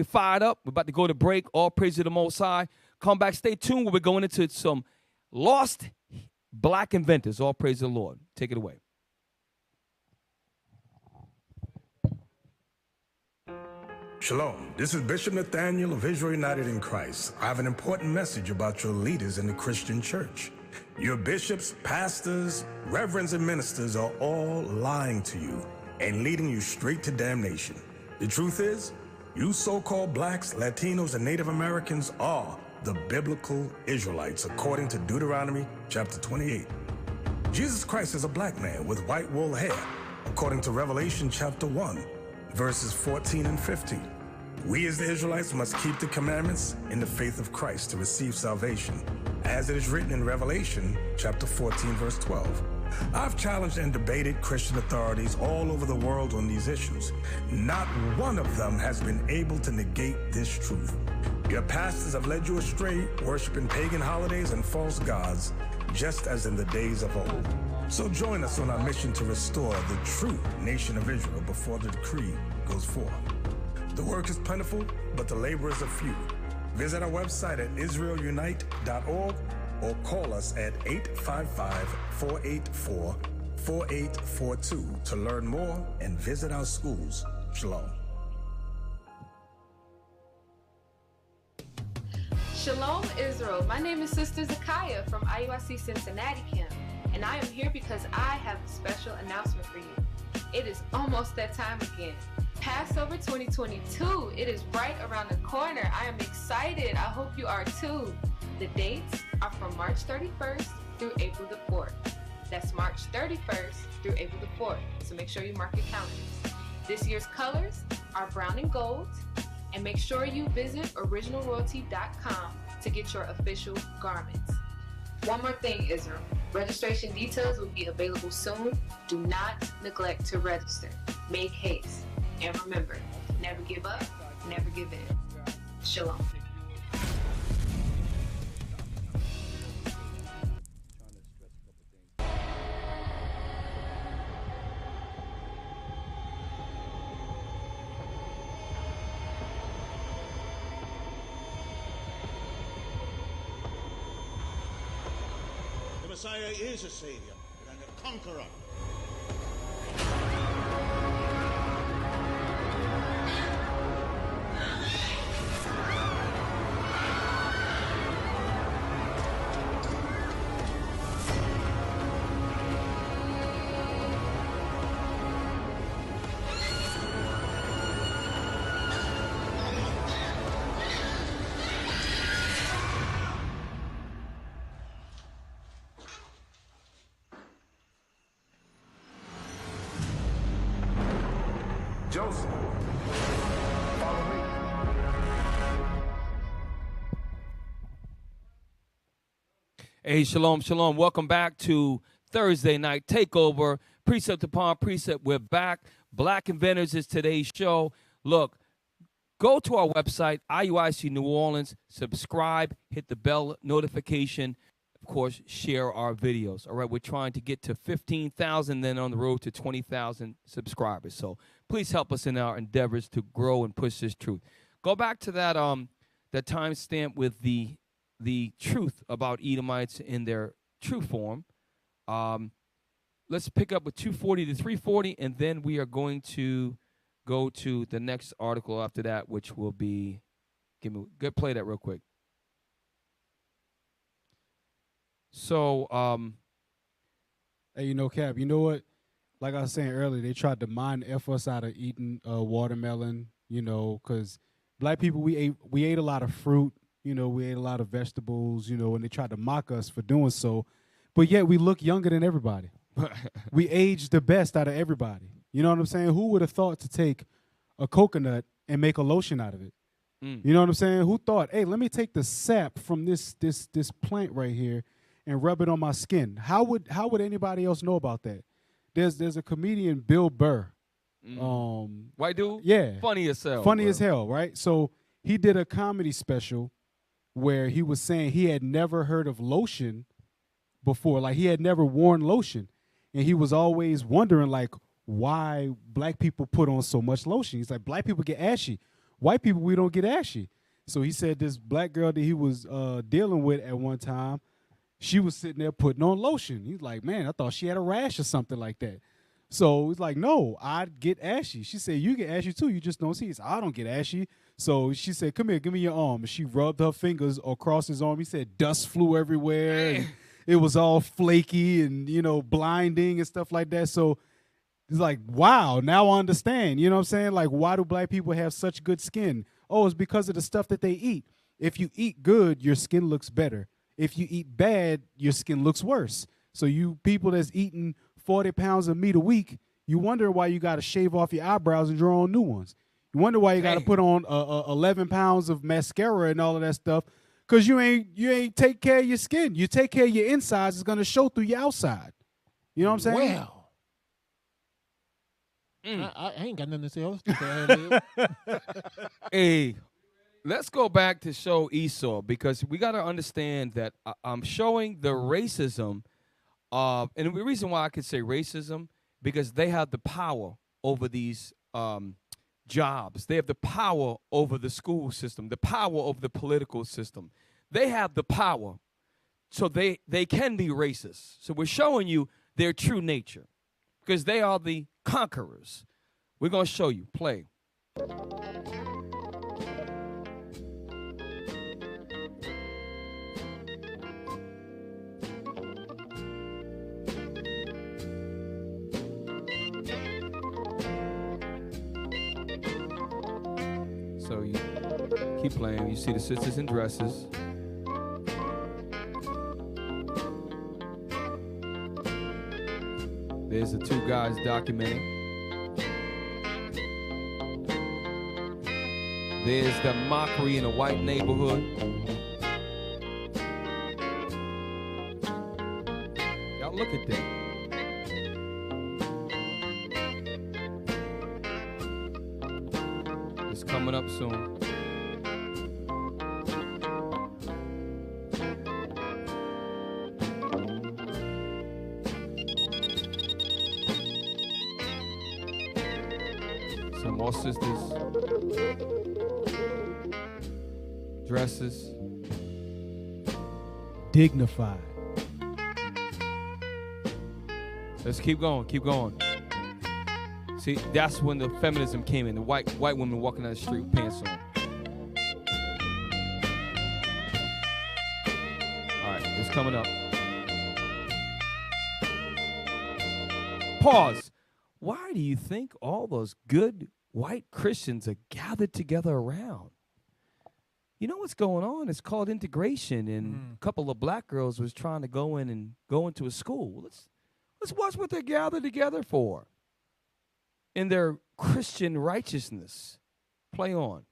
fired up. We're about to go to break. All praise to the Most High. Come back. Stay tuned. We're going into some lost black inventors. All praise the Lord. Take it away. Shalom. This is Bishop Nathaniel of Israel United in Christ. I have an important message about your leaders in the Christian church. Your bishops, pastors, reverends, and ministers are all lying to you and leading you straight to damnation. The truth is, you so-called blacks, Latinos, and Native Americans are the biblical Israelites, according to Deuteronomy chapter 28. Jesus Christ is a black man with white wool hair, according to Revelation chapter 1, verses 14 and 15. We as the Israelites must keep the commandments in the faith of Christ to receive salvation, as it is written in Revelation chapter 14, verse 12. I've challenged and debated Christian authorities all over the world on these issues. Not one of them has been able to negate this truth. Your pastors have led you astray, worshiping pagan holidays and false gods, just as in the days of old. So join us on our mission to restore the true nation of Israel before the decree goes forth. The work is plentiful, but the laborers are few. Visit our website at israelunite.org or call us at 855-484-4842 to learn more and visit our schools. Shalom. Shalom, Israel. My name is Sister Zakaya from IUIC Cincinnati Camp, and I am here because I have a special announcement for you. It is almost that time again. Passover 2022, it is right around the corner. I am excited. I hope you are too. The dates are from March 31st through April the 4th. That's March 31st through April the 4th. So make sure you mark your calendars. This year's colors are brown and gold. And make sure you visit originalroyalty.com to get your official garments. One more thing, Israel. Registration details will be available soon. Do not neglect to register. Make haste. And remember, never give up, never give in. Shalom. The Messiah is a savior and a conqueror. Joseph, follow me. Hey, shalom, shalom. Welcome back to Thursday Night Takeover. Precept upon precept, we're back. Black Inventors is today's show. Look, go to our website, IUIC New Orleans, subscribe, hit the bell notification. Of course, share our videos. All right, we're trying to get to 15,000, then on the road to 20,000 subscribers. So please help us in our endeavors to grow and push this truth. Go back to that that timestamp with the truth about Edomites in their true form. Let's pick up with 240 to 340, and then we are going to go to the next article after that, which will be, play that real quick. So, hey, you know, Cap, you know what? Like I was saying earlier, they tried to mind F us out of eating watermelon, you know, because black people, we ate a lot of fruit, you know, we ate a lot of vegetables, you know, and they tried to mock us for doing so. But yet we look younger than everybody. We age the best out of everybody. You know what I'm saying? Who would have thought to take a coconut and make a lotion out of it? You know what I'm saying? Who thought, hey, let me take the sap from this plant right here and rub it on my skin? How would anybody else know about that? There's a comedian, Bill Burr. White dude? Yeah. Funny as hell. Funny as hell, right? So he did a comedy special where he was saying he had never heard of lotion before. Like, he had never worn lotion. And he was always wondering, like, why black people put on so much lotion. He's like, black people get ashy. White people, we don't get ashy. So he said this black girl that he was dealing with at one time, she was sitting there putting on lotion. He's like, man, I thought she had a rash or something like that. So he's like, no, I'd get ashy. She said, you get ashy too, you just don't see it. I don't get ashy. So she said, come here, give me your arm. And she rubbed her fingers across his arm. He said dust flew everywhere. And it was all flaky and, you know, blinding and stuff like that. So it's like, wow, now I understand. You know what I'm saying? Like, why do black people have such good skin? Oh, it's because of the stuff that they eat. If you eat good, your skin looks better. If you eat bad, your skin looks worse. So you people that's eating 40 pounds of meat a week, you wonder why you got to shave off your eyebrows and draw on new ones. You wonder why you got to put on 11 pounds of mascara and all of that stuff, because you ain't take care of your skin. You take care of your insides, it's going to show through your outside. You know what I'm saying? Wow. I ain't got nothing to say. Hey, let's go back to show Esau, because we got to understand that I'm showing the racism of, and the reason why I could say racism, because they have the power over these jobs. They have the power over the school system, the power over the political system. They have the power, so they can be racist. So we're showing you their true nature, because they are the conquerors. We're going to show you. Play. So you keep playing. You see the sisters in dresses. There's the two guys documenting. There's the mockery in a white neighborhood. Now look at that. It's coming up soon. Some more sisters. Dresses. Dignified. Let's keep going, keep going. See, that's when the feminism came in. The white women walking down the street with pants on. All right, it's coming up. Pause. Why do you think all those good white Christians are gathered together around? You know what's going on? It's called integration, and a couple of black girls was trying to go into a school. Let's watch what they're gathered together for. In their Christian righteousness. Play on.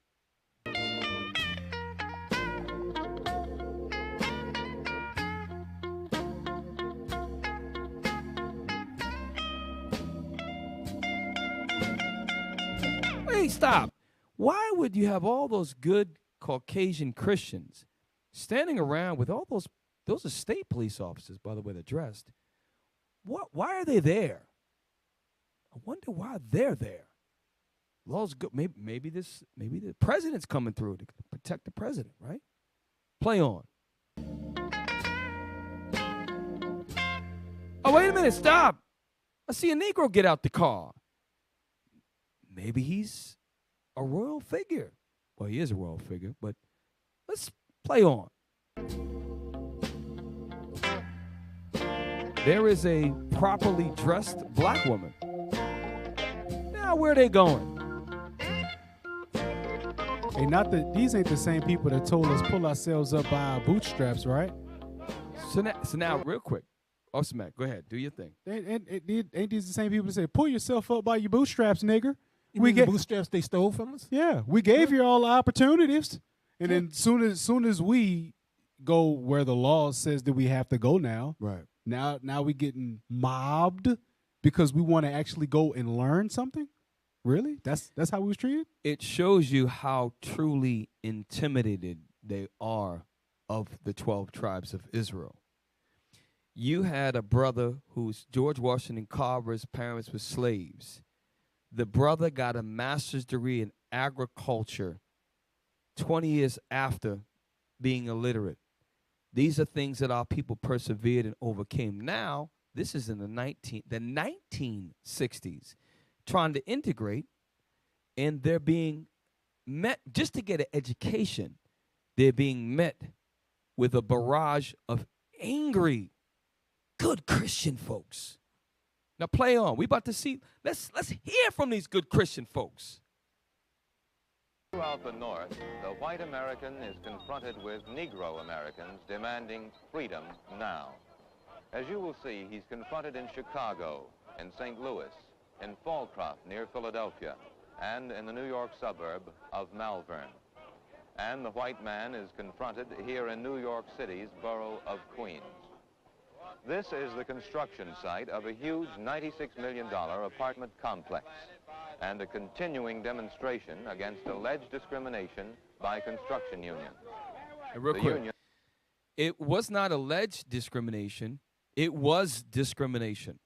Wait, stop. Why would you have all those good Caucasian Christians standing around with all those are state police officers, by the way they're dressed. Why are they there? I wonder why they're there. Law's good. Maybe the president's coming through to protect the president, right? Play on. Oh, wait a minute, stop. I see a Negro get out the car. Maybe he's a royal figure. Well, he is a royal figure, but let's play on. There is a properly dressed black woman. Now, where are they going? Hey, these ain't the same people that told us pull ourselves up by our bootstraps, right? So now, real quick. Oh, Matt, go ahead. Do your thing. Ain't these the same people that say, pull yourself up by your bootstraps, nigger? We get bootstraps they stole from us? Yeah, we gave you all the opportunities. And then soon as we go where the law says that we have to go now, right? Now we getting mobbed because we want to actually go and learn something? Really? That's how we was treated? It shows you how truly intimidated they are of the 12 tribes of Israel. You had a brother who's George Washington Carver's parents were slaves. The brother got a master's degree in agriculture 20 years after being illiterate. These are things that our people persevered and overcame. Now, this is in the 1960s, trying to integrate, and they're being met, just to get an education, they're being met with a barrage of angry, good Christian folks. Now play on. We about to see, let's hear from these good Christian folks. Throughout the North, the white American is confronted with Negro Americans demanding freedom now. As you will see, he's confronted in Chicago, in St. Louis, in Fallcroft near Philadelphia, and in the New York suburb of Malvern. And the white man is confronted here in New York City's borough of Queens. This is the construction site of a huge $96 million apartment complex and a continuing demonstration against alleged discrimination by construction unions. And real quick, it was not alleged discrimination. It was discrimination.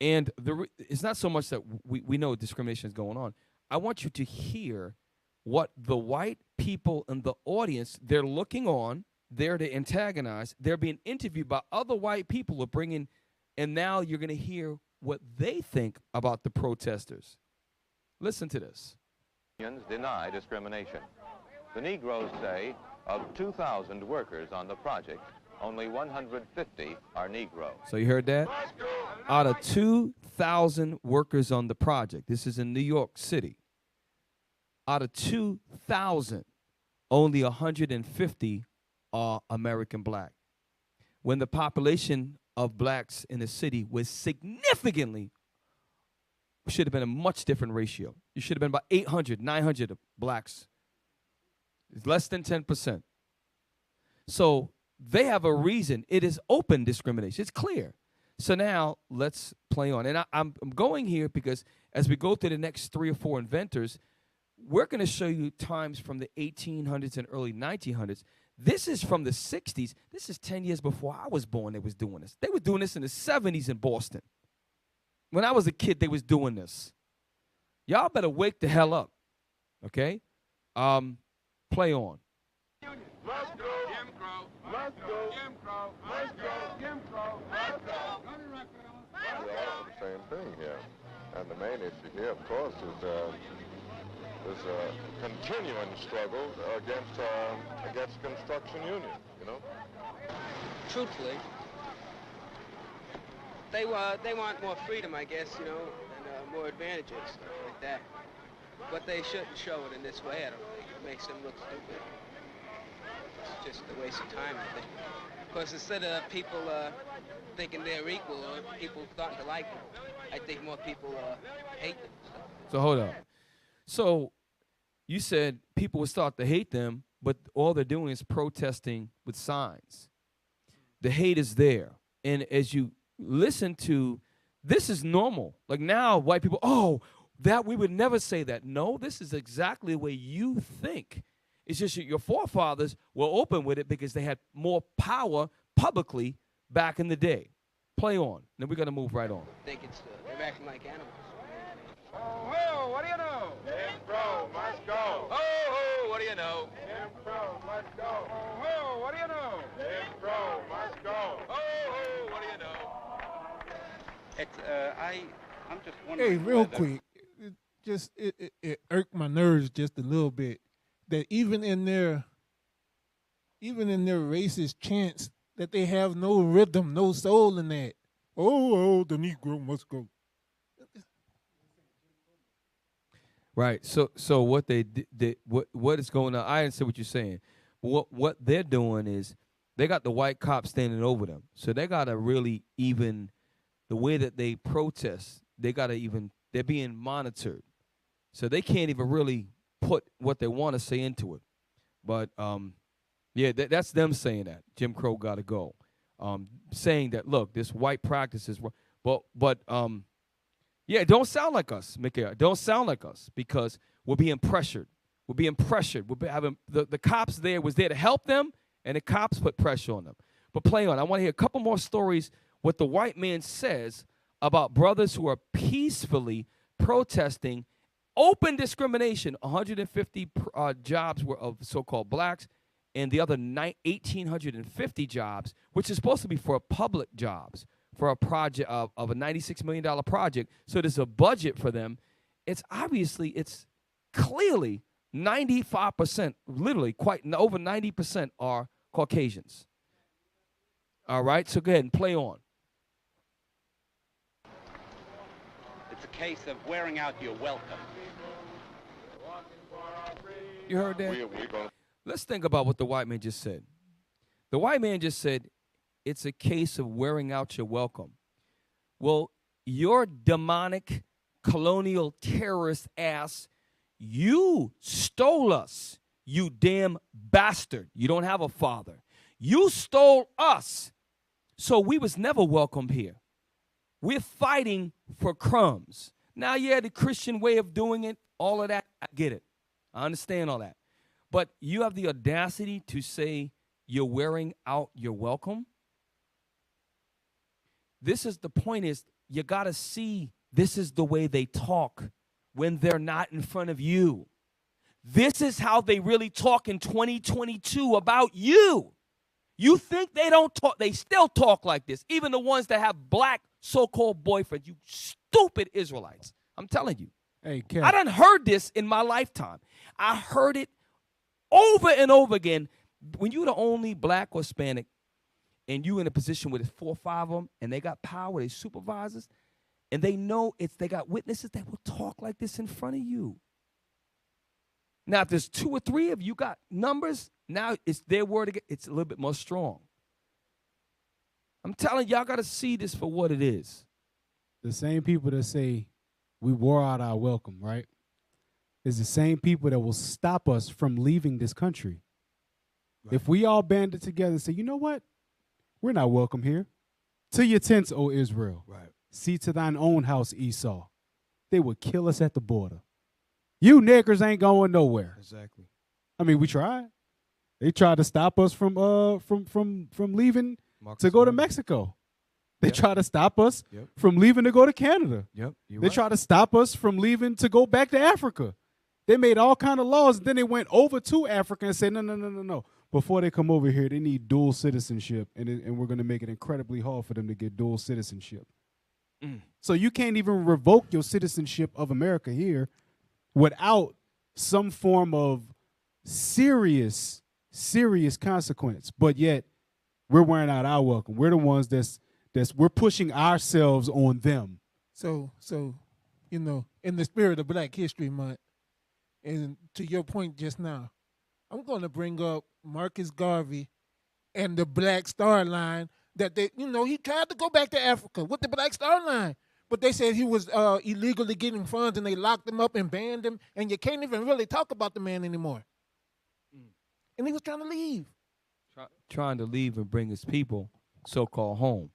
And it's not so much that we know discrimination is going on. I want you to hear what the white people in the audience, they're looking on, they're to antagonize, they're being interviewed by other white people who are bringing, and now you're going to hear what they think about the protesters. Listen to this. Unions deny discrimination. The Negroes say of 2,000 workers on the project, only 150 are Negro. So you heard that? Out of 2,000 workers on the project, this is in New York City, out of 2,000, only 150 are American black. When the population of blacks in the city was significantly, should have been a much different ratio. You should have been about 800, 900 blacks. It's less than 10%. So they have a reason. It is open discrimination. It's clear. So now let's play on. And I'm going here because as we go through the next 3 or 4 inventors, we're going to show you times from the 1800s and early 1900s. This is from the 60s. This is 10 years before I was born they was doing this. They were doing this in the 70s in Boston. When I was a kid, they was doing this. Y'all better wake the hell up, okay? Play on. Let's go. Jim Crow. Let's go. Jim Crow. Let's go. Jim Crow. Let's go. We're all the same thing here. And the main issue here, of course, is a continuing struggle against construction union, you know? Truthfully, they want more freedom, I guess, you know, and more advantages, stuff like that. But they shouldn't show it in this way, I don't think. It makes them look stupid. It's just a waste of time, I think. Because instead of people thinking they're equal or people starting to like them, I think more people hate them. So hold up. So you said people would start to hate them, but all they're doing is protesting with signs. The hate is there. And as you listen to, this is normal. Like now, white people, oh, that we would never say that. No, this is exactly the way you think. It's just that your forefathers were open with it because they had more power publicly back in the day. Play on. Then we're going to move right on. I think they're acting like animals. Oh, ho, what do you know? Jim Crow must go. Oh, ho, what do you know? Jim Crow must go. Oh, ho, what do you know? Jim Crow must go. Oh, ho, what do you know? I'm just wondering. Hey, real quick, it irked my nerves just a little bit that even in their racist chants that they have no rhythm, no soul in that. Oh, the Negro must go. Right. So what they did, what is going on? I understand what you're saying. What they're doing is they got the white cops standing over them. So they got to really even the way that they protest. They're being monitored. So they can't even really put what they want to say into it. But yeah, that's them saying that Jim Crow got to go. Saying that look, this white practice is, but yeah, don't sound like us, Mikha'el. Don't sound like us because we're being pressured. We're being pressured. We're having the cops was there to help them, and the cops put pressure on them. But play on. I want to hear a couple more stories. What the white man says about brothers who are peacefully protesting open discrimination. 150 jobs were of so-called blacks, and the other 1,850 jobs, which is supposed to be for public jobs, for a project of a $96 million project. So there's a budget for them. It's clearly 95%, literally quite over 90% are Caucasians. All right, so go ahead and play on. It's a case of wearing out your welcome. You heard that? Let's think about what the white man just said. The white man just said, it's a case of wearing out your welcome. Well, your demonic colonial terrorist ass, you stole us, you damn bastard. You don't have a father. You stole us, so we was never welcome here. We're fighting for crumbs. Now, yeah, the Christian way of doing it, all of that, I get it. I understand all that. But you have the audacity to say you're wearing out your welcome? This is the point is you got to see this is the way they talk when they're not in front of you. This is how they really talk in 2022 about you. You think they don't talk, they still talk like this. Even the ones that have black so-called boyfriends, you stupid Israelites. I'm telling you. Hey, Kev. I done heard this in my lifetime. I heard it over and over again. When you're the only black or Hispanic and you in a position with 4 or 5 of them and they got power, they supervisors, and they know they got witnesses that will talk like this in front of you. Now, if there's 2 or 3 of you got numbers, now it's their word again. It's a little bit more strong. I'm telling y'all got to see this for what it is. The same people that say we wore out our welcome, right, is the same people that will stop us from leaving this country. Right. If we all banded together and say, you know what, we're not welcome here, To your tents, O Israel. Right. See to thine own house, Esau. They would kill us at the border. You niggers ain't going nowhere. Exactly. I mean, we tried. They tried to stop us from leaving Marcus to go to Garvey. Mexico. They Yep. tried to stop us Yep. from leaving to go to Canada. Yep. You're They right. tried to stop us from leaving to go back to Africa. They made all kind of laws. Then they went over to Africa and said, no. Before they come over here, they need dual citizenship, and we're going to make it incredibly hard for them to get dual citizenship. So you can't even revoke your citizenship of America here without some form of serious consequence. But yet, we're wearing out our welcome. We're the ones that's we're pushing ourselves on them. So in the spirit of Black History Month, and to your point just now, I'm going to bring up Marcus Garvey and the Black Star Line. That he tried to go back to Africa with the Black Star Line, but they said he was illegally getting funds, and they locked him up and banned him, and you can't even really talk about the man anymore. And he was trying to leave. Trying to leave and bring his people, so-called home.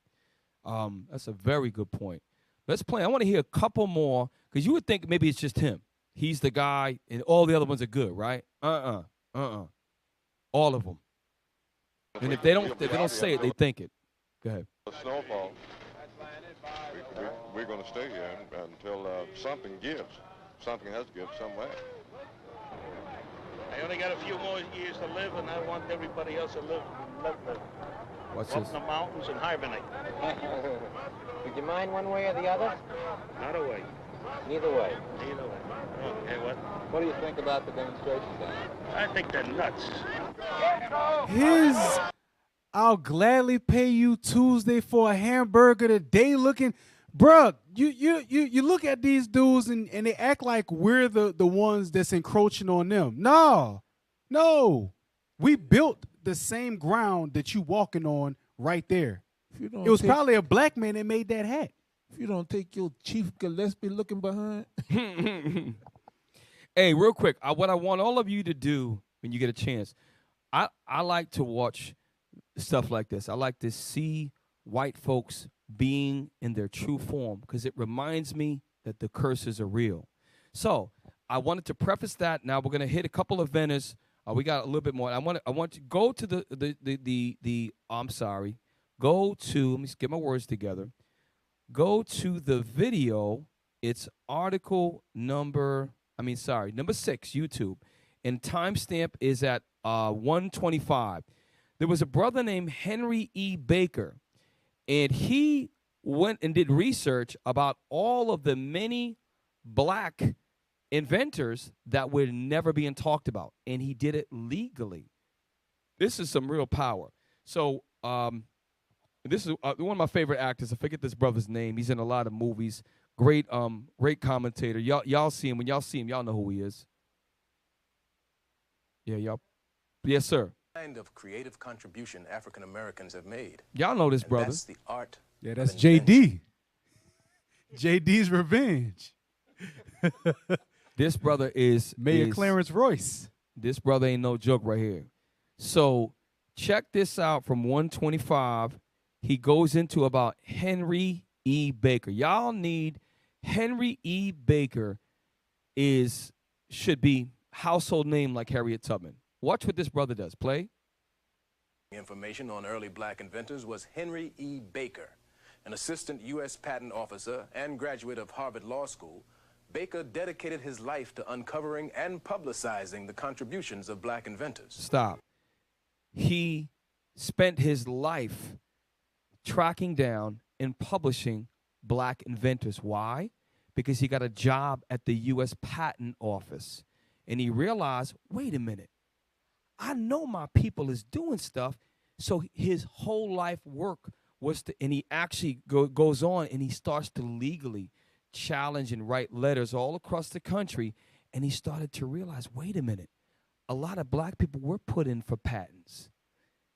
That's a very good point. Let's play. I want to hear a couple more, because you would think maybe it's just him. He's the guy, and all the other ones are good, right? All of them. And if they don't say it, they think it. Go ahead. The snowfall. We're going to stay here until something gives. Something has to give somewhere. I only got a few more years to live, and I want everybody else to live. What's Up this? in the mountains and hibernate. Would you mind one way or the other? Not a way. Neither way. Neither way. Okay, what? What do you think about the demonstration then? I think they're nuts. I'll gladly pay you Tuesday for a hamburger today looking. Bruh, you look at these dudes and they act like we're the ones that's encroaching on them. No. We built the same ground that you walking on right there. It was probably a black man that made that hat. If you don't take your Chief Gillespie looking behind. Hey, real quick, what I want all of you to do when you get a chance, I like to watch stuff like this. I like to see white folks being in their true form, because it reminds me that the curses are real. So I wanted to preface that. Now we're going to hit a couple of vendors. We got a little bit more. I want to go to go to, let me get my words together. Go to the video. It's article number 6, YouTube. And timestamp is at 125. There was a brother named Henry E. Baker, and he went and did research about all of the many black inventors that were never being talked about, and he did it legally. This is some real power. So this is one of my favorite actors. I forget this brother's name. He's in a lot of movies. Great commentator. Y'all see him. When y'all see him, y'all know who he is. Yeah, y'all. Yes, sir. Kind of creative contribution African Americans have made. Y'all know this brother. That's the art. Yeah, that's JD. JD's Revenge. This brother is Mayor Clarence Royce. This brother ain't no joke right here. So check this out from 125. He goes into about Henry E. Baker. Y'all need Henry E. Baker should be household name like Harriet Tubman. Watch what this brother does. Play. Information on early black inventors was Henry E. Baker, an assistant U.S. patent officer and graduate of Harvard Law School. Baker dedicated his life to uncovering and publicizing the contributions of black inventors. Stop. He spent his life tracking down and publishing black inventors. Why? Because he got a job at the U.S. Patent Office. And he realized, wait a minute, I know my people is doing stuff. So his whole life work was to, and he actually goes on and he starts to legally challenge and write letters all across the country. And he started to realize, wait a minute, a lot of black people were put in for patents.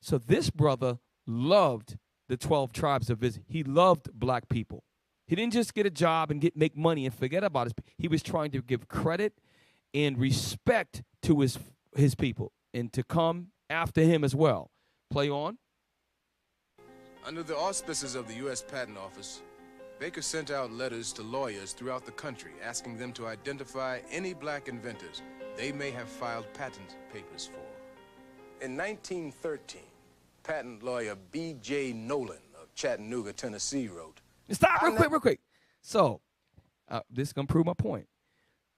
So this brother loved the 12 tribes of Israel. He loved black people. He didn't just get a job and make money and forget about his. He was trying to give credit and respect to his people and to come after him as well. Play on. Under the auspices of the U.S. Patent Office, Baker sent out letters to lawyers throughout the country asking them to identify any black inventors they may have filed patent papers for. In 1913, patent lawyer B.J. Nolan of Chattanooga, Tennessee wrote, Stop real quick. So, this is going to prove my point.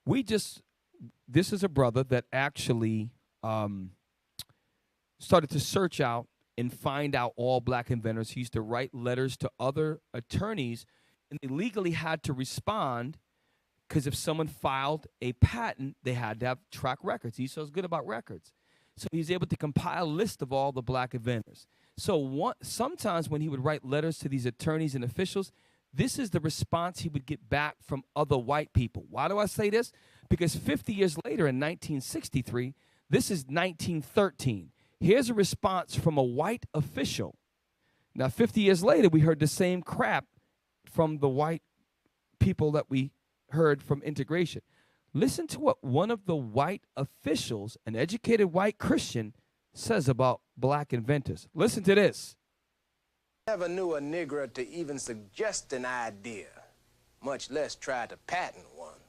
This is a brother that actually started to search out and find out all black inventors. He used to write letters to other attorneys, and they legally had to respond because if someone filed a patent, they had to have track records. He was good about records. So he was able to compile a list of all the black inventors. So sometimes when he would write letters to these attorneys and officials, this is the response he would get back from other white people. Why do I say this? Because 50 years later in 1963, this is 1913. Here's a response from a white official. Now, 50 years later, we heard the same crap from the white people that we heard from integration. Listen to what one of the white officials, an educated white Christian, says about black inventors. Listen to this. Never knew a Negro to even suggest an idea, much less try to patent one.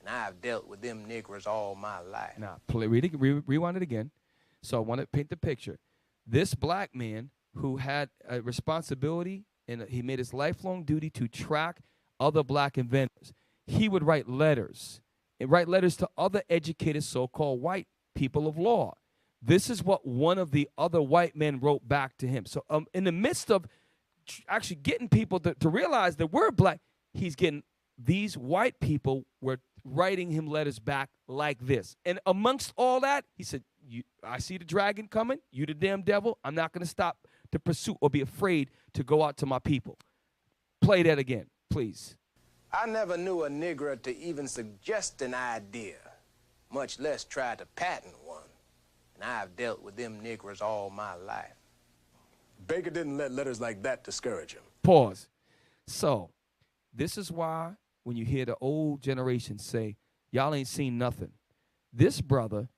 And I've dealt with them Negroes all my life. Now, rewind it again. So I want to paint the picture. This black man who had a responsibility and he made his lifelong duty to track other black inventors, he would write letters to other educated so-called white people of law. This is what one of the other white men wrote back to him. So in the midst of actually getting people to realize that we're black, he's getting these white people were writing him letters back like this. And amongst all that, he said, I see the dragon coming. You the damn devil. I'm not going to stop to pursue or be afraid to go out to my people. Play that again, please. I never knew a Negro to even suggest an idea, much less try to patent one. And I've dealt with them Negroes all my life. Baker didn't let letters like that discourage him. Pause. So, this is why when you hear the old generation say, y'all ain't seen nothing. This brother,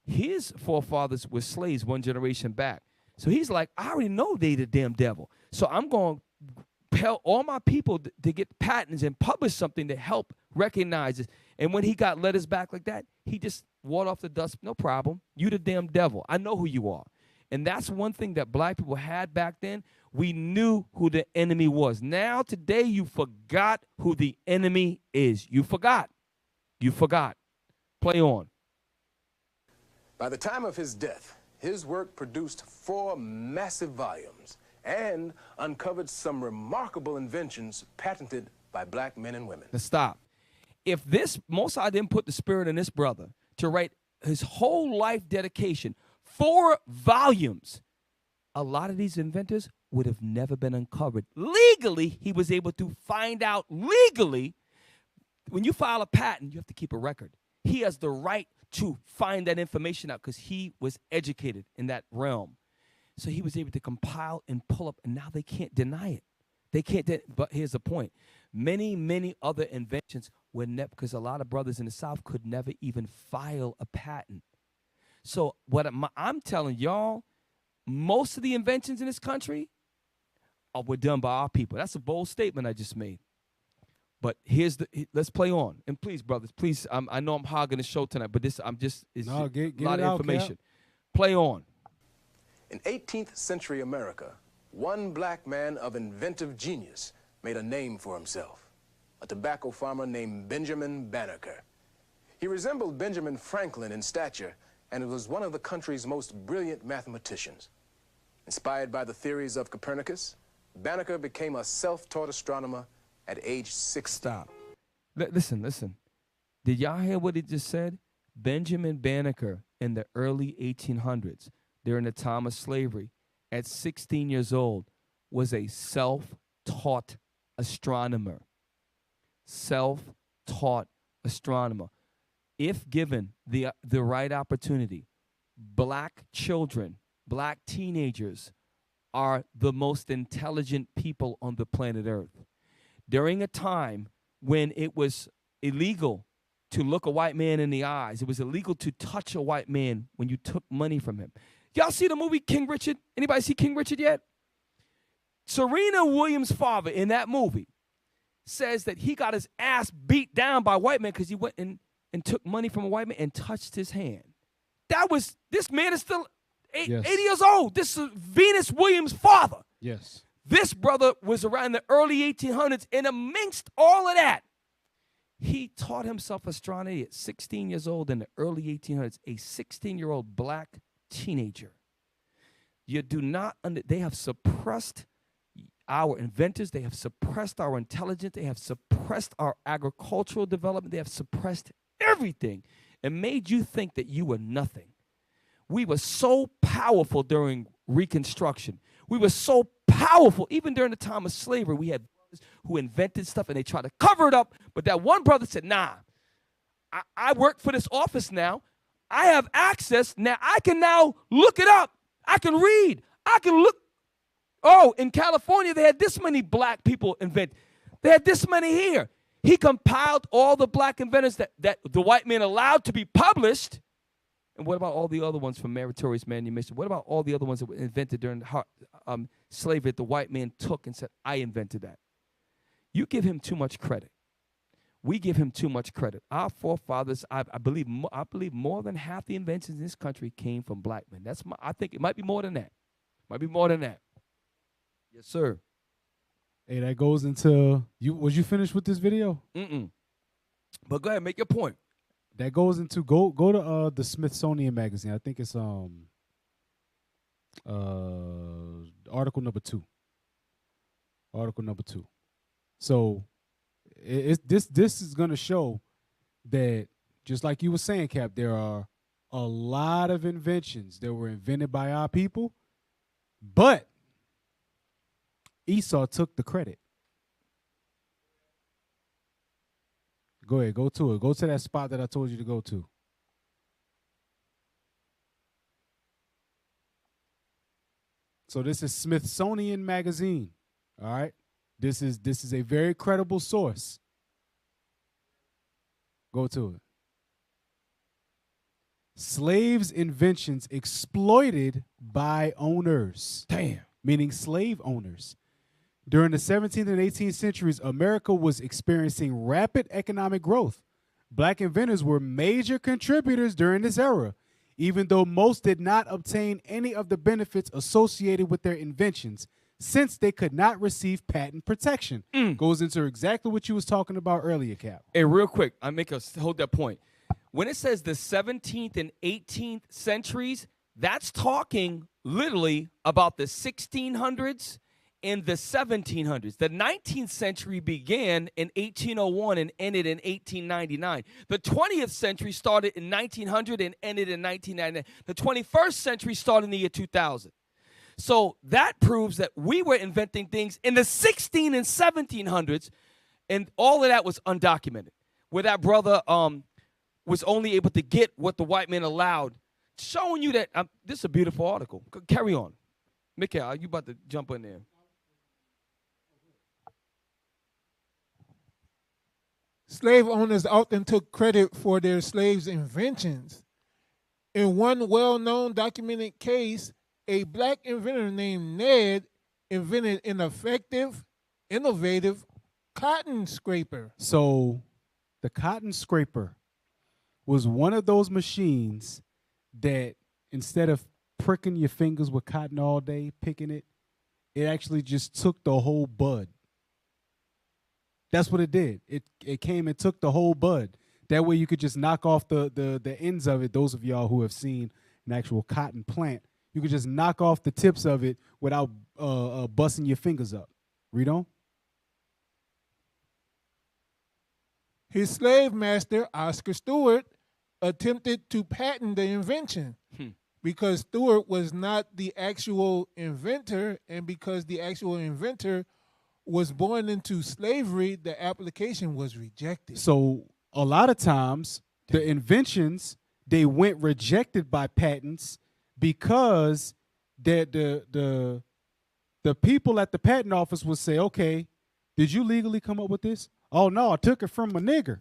his forefathers were slaves one generation back. So he's like, I already know they the damn devil. So I'm going to tell all my people to get patents and publish something to help recognize this. And when he got letters back like that, he just walked off the dust. No problem. You the damn devil. I know who you are. And that's one thing that black people had back then. We knew who the enemy was. Now, today, you forgot who the enemy is. You forgot. You forgot. Play on. By the time of his death, his work produced 4 massive volumes and uncovered some remarkable inventions patented by black men and women. Now stop. If this Mosai didn't put the spirit in this brother to write his whole life dedication, 4 volumes, a lot of these inventors would have never been uncovered. Legally, he was able to find out legally. When you file a patent, you have to keep a record. He has the right to find that information out because he was educated in that realm. So he was able to compile and pull up, and now they can't deny it. They can't. But here's the point. Many, many other inventions were never, because a lot of brothers in the South could never even file a patent. So what I'm telling y'all, most of the inventions in this country were done by our people. That's a bold statement I just made. But let's play on. And please, brothers, please, I know I'm hogging the show tonight, but it's a lot of information. Cap. Play on. In 18th century America, one black man of inventive genius made a name for himself, a tobacco farmer named Benjamin Banneker. He resembled Benjamin Franklin in stature and was one of the country's most brilliant mathematicians. Inspired by the theories of Copernicus, Banneker became a self-taught astronomer at age 6. Stop. Listen. Did y'all hear what he just said? Benjamin Banneker in the early 1800s, during the time of slavery, at 16 years old, was a self-taught astronomer. Self-taught astronomer. If given the right opportunity, black children, black teenagers are the most intelligent people on the planet Earth. During a time when it was illegal to look a white man in the eyes, it was illegal to touch a white man when you took money from him. Y'all see the movie King Richard? Anybody see King Richard yet? Serena Williams' father in that movie says that he got his ass beat down by white men because he went and took money from a white man and touched his hand. This man is still 80 years old. This is Venus Williams' father. Yes. This brother was around the early 1800s, and amongst all of that, he taught himself astronomy at 16 years old in the early 1800s, a 16-year-old black teenager. You do not, they have suppressed our inventors, they have suppressed our intelligence, they have suppressed our agricultural development, they have suppressed everything and made you think that you were nothing. We were so powerful during Reconstruction. We were so powerful, even during the time of slavery. We had brothers who invented stuff and they tried to cover it up, but that one brother said, nah, I work for this office now. I have access. Now I can now look it up. I can read. I can look. Oh, in California, they had this many black people invent. They had this many here. He compiled all the black inventors that the white man allowed to be published. And what about all the other ones from meritorious manumission? What about all the other ones that were invented during slavery that the white man took and said, I invented that? You give him too much credit. We give him too much credit. Our forefathers, I believe more than half the inventions in this country came from black men. I think it might be more than that. Might be more than that. Yes, sir. Hey, that goes into you. Was you finished with this video? Mm-mm. But go ahead, make your point. That goes into go to the Smithsonian magazine. I think it's article number 2. Article number 2. So this is going to show that, just like you were saying, Cap, there are a lot of inventions that were invented by our people, but Esau took the credit. Go ahead, go to it. Go to that spot that I told you to go to. So this is Smithsonian Magazine. All right. This is a very credible source. Go to it. Slaves' inventions exploited by owners. Damn. Meaning slave owners. During the 17th and 18th centuries, America was experiencing rapid economic growth. Black inventors were major contributors during this era, even though most did not obtain any of the benefits associated with their inventions, since they could not receive patent protection. Goes into exactly what you was talking about earlier, Cap. Hey, real quick, I make us hold that point. When it says the 17th and 18th centuries, that's talking literally about the 1600s and the 1700s. The 19th century began in 1801 and ended in 1899. The 20th century started in 1900 and ended in 1999. The 21st century started in the year 2000. So that proves that we were inventing things in the 16 and 1700s, and all of that was undocumented, where that brother was only able to get what the white man allowed, showing you that this is a beautiful article. Carry on. Mikha'el, are you about to jump in there? Slave owners often took credit for their slaves' inventions. In one well-known documented case, a black inventor named Ned invented an effective, innovative cotton scraper. So the cotton scraper was one of those machines that instead of pricking your fingers with cotton all day, picking it, it actually just took the whole bud. That's what it did. It came and took the whole bud. That way you could just knock off the ends of it. Those of y'all who have seen an actual cotton plant, you could just knock off the tips of it without busting your fingers up. Read on. His slave master, Oscar Stewart, attempted to patent the invention because Stewart was not the actual inventor, and because the actual inventor was born into slavery, the application was rejected. So a lot of times the inventions, they went rejected by patents because the people at the patent office would say, okay, did you legally come up with this? Oh no, I took it from a nigger.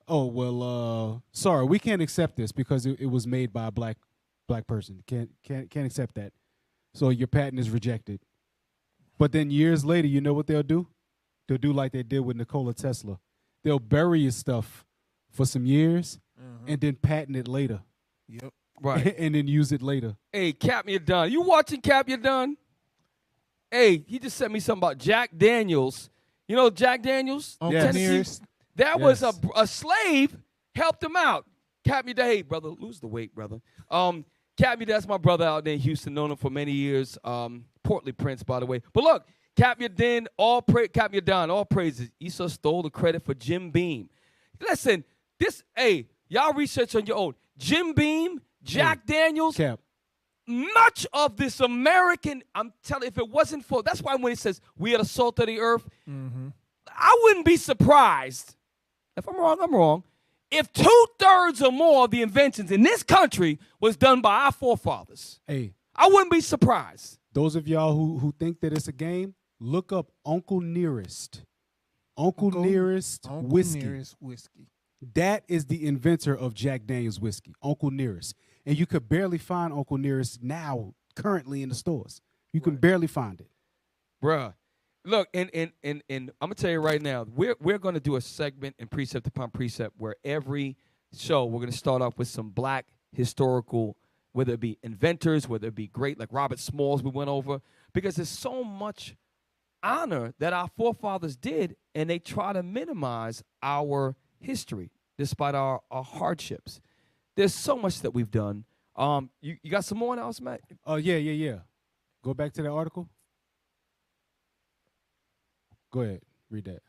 Oh well, sorry, we can't accept this because it was made by a black person. Can't accept that. So your patent is rejected. But then years later, you know what they'll do? They'll do like they did with Nikola Tesla. They'll bury his stuff for some years and then patent it later. Yep. Right. And then use it later. Hey, Cap, you're done. You watching Cap, you're done? Hey, he just sent me something about Jack Daniels. You know Jack Daniels? Yes. That was a slave, helped him out. Cap, you're done. Hey, brother, lose the weight, brother. Cap, that's my brother out there in Houston, known him for many years. Portly Prince, by the way. But look, Cap, you're done. All praises. Esau stole the credit for Jim Beam. Listen, y'all research on your own. Jim Beam, Jack Daniels. Cap. Much of this American, I'm telling you, if it wasn't for, that's why when it says we are the salt of the earth, I wouldn't be surprised. If I'm wrong, I'm wrong. If 2/3 or more of the inventions in this country was done by our forefathers, hey, I wouldn't be surprised. Those of y'all who think that it's a game, look up Uncle Nearest. Uncle Nearest Whiskey. That is the inventor of Jack Daniels whiskey, Uncle Nearest. And you could barely find Uncle Nearest now, currently in the stores. You can barely find it. Bruh. Look, and I'm going to tell you right now, we're going to do a segment in Precept Upon Precept where every show we're going to start off with some black historical, whether it be inventors, whether it be great, like Robert Smalls we went over, because there's so much honor that our forefathers did, and they try to minimize our history despite our hardships. There's so much that we've done. You got some more else, Matt? Yeah. Go back to that article. Go ahead, read that.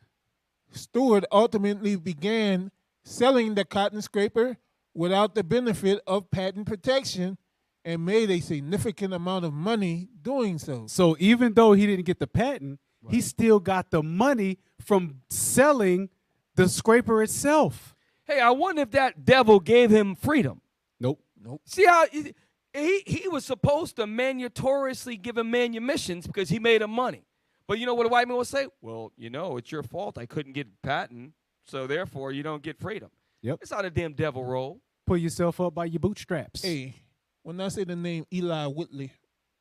Stewart ultimately began selling the cotton scraper without the benefit of patent protection and made a significant amount of money doing so. So even though he didn't get the patent, he still got the money from selling the scraper itself. Hey, I wonder if that devil gave him freedom. Nope. See how he was supposed to mandatoriously give him manumissions because he made him money. But you know what a white man will say? Well, it's your fault. I couldn't get patent, so therefore you don't get freedom. Yep. It's how the damn devil roll. Pull yourself up by your bootstraps. Hey, when I say the name Eli Whitney,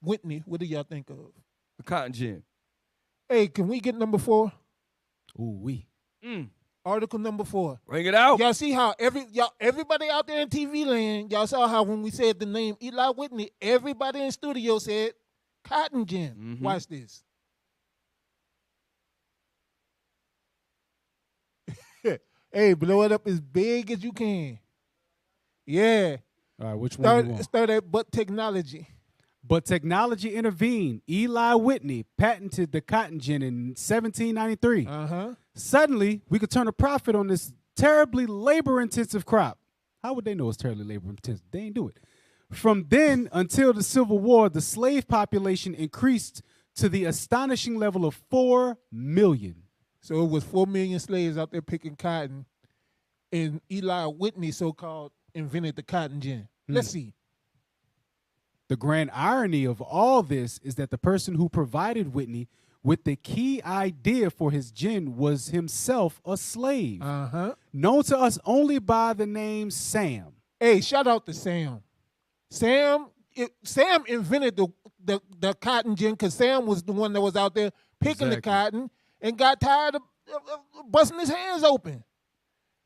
what do y'all think of? The cotton gin. Hey, can we get number 4? Ooh-wee. Article number 4. Bring it out. Y'all see how everybody out there in TV land, y'all saw how when we said the name Eli Whitney, everybody in studio said cotton gin. Watch this. Hey, blow it up as big as you can. Yeah. All right, which one you want? Start at But Technology. But technology intervened. Eli Whitney patented the cotton gin in 1793. Suddenly, we could turn a profit on this terribly labor-intensive crop. How would they know it's terribly labor-intensive? They ain't do it. From then until the Civil War, the slave population increased to the astonishing level of 4 million. So it was 4 million slaves out there picking cotton, and Eli Whitney, so-called, invented the cotton gin. Let's see. The grand irony of all this is that the person who provided Whitney with the key idea for his gin was himself a slave, known to us only by the name Sam. Hey, shout out to Sam. Sam invented the cotton gin because Sam was the one that was out there picking the cotton and got tired of busting his hands open.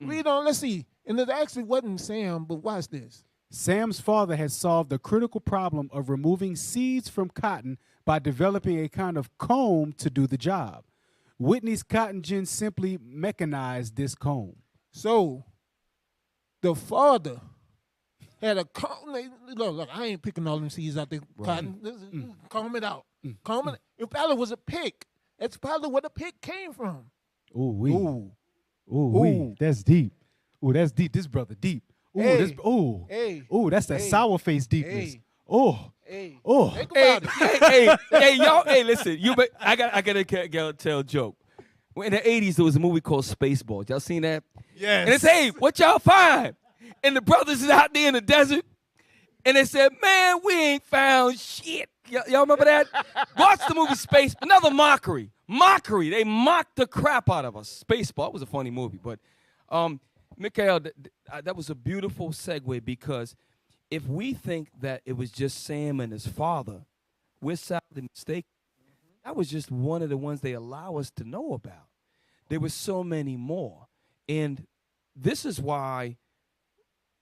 Read on, let's see. And it actually wasn't Sam, but watch this. Sam's father had solved the critical problem of removing seeds from cotton by developing a kind of comb to do the job. Whitney's cotton gin simply mechanized this comb. So, the father had a comb. Look, I ain't picking all them seeds out there. Cotton. Comb it out. Comb it. It probably was a pick. That's probably where the pick came from. Ooh, that's deep. Ooh, that's deep. This brother deep. Ooh, that's that sour face deepness. Think about it. Hey, y'all. Hey, listen. I gotta tell a joke. In the 80s, there was a movie called Spaceballs. Y'all seen that? Yes. And it's, hey, what y'all find? And the brothers is out there in the desert, and they said, man, we ain't found shit. Y'all remember that? Watch the movie Space. Another mockery. They mocked the crap out of us. Spaceball. It was a funny movie, but Mikha'el, that was a beautiful segue, because if we think that it was just Sam and his father, we're sadly mistaken. That was just one of the ones they allow us to know about. There were so many more. And this is why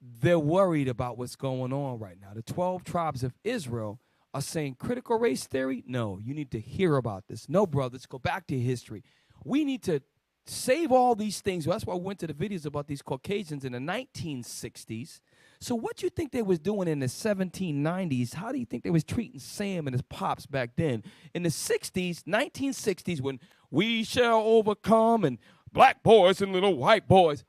they're worried about what's going on right now. The 12 tribes of Israel are saying critical race theory? No, you need to hear about this. No, brothers, go back to history. We need to save all these things. That's why I went to the videos about these Caucasians in the 1960s. So what you think they was doing in the 1790s? How do you think they was treating Sam and his pops back then? In the 60s, 1960s, when we shall overcome and black boys and little white boys,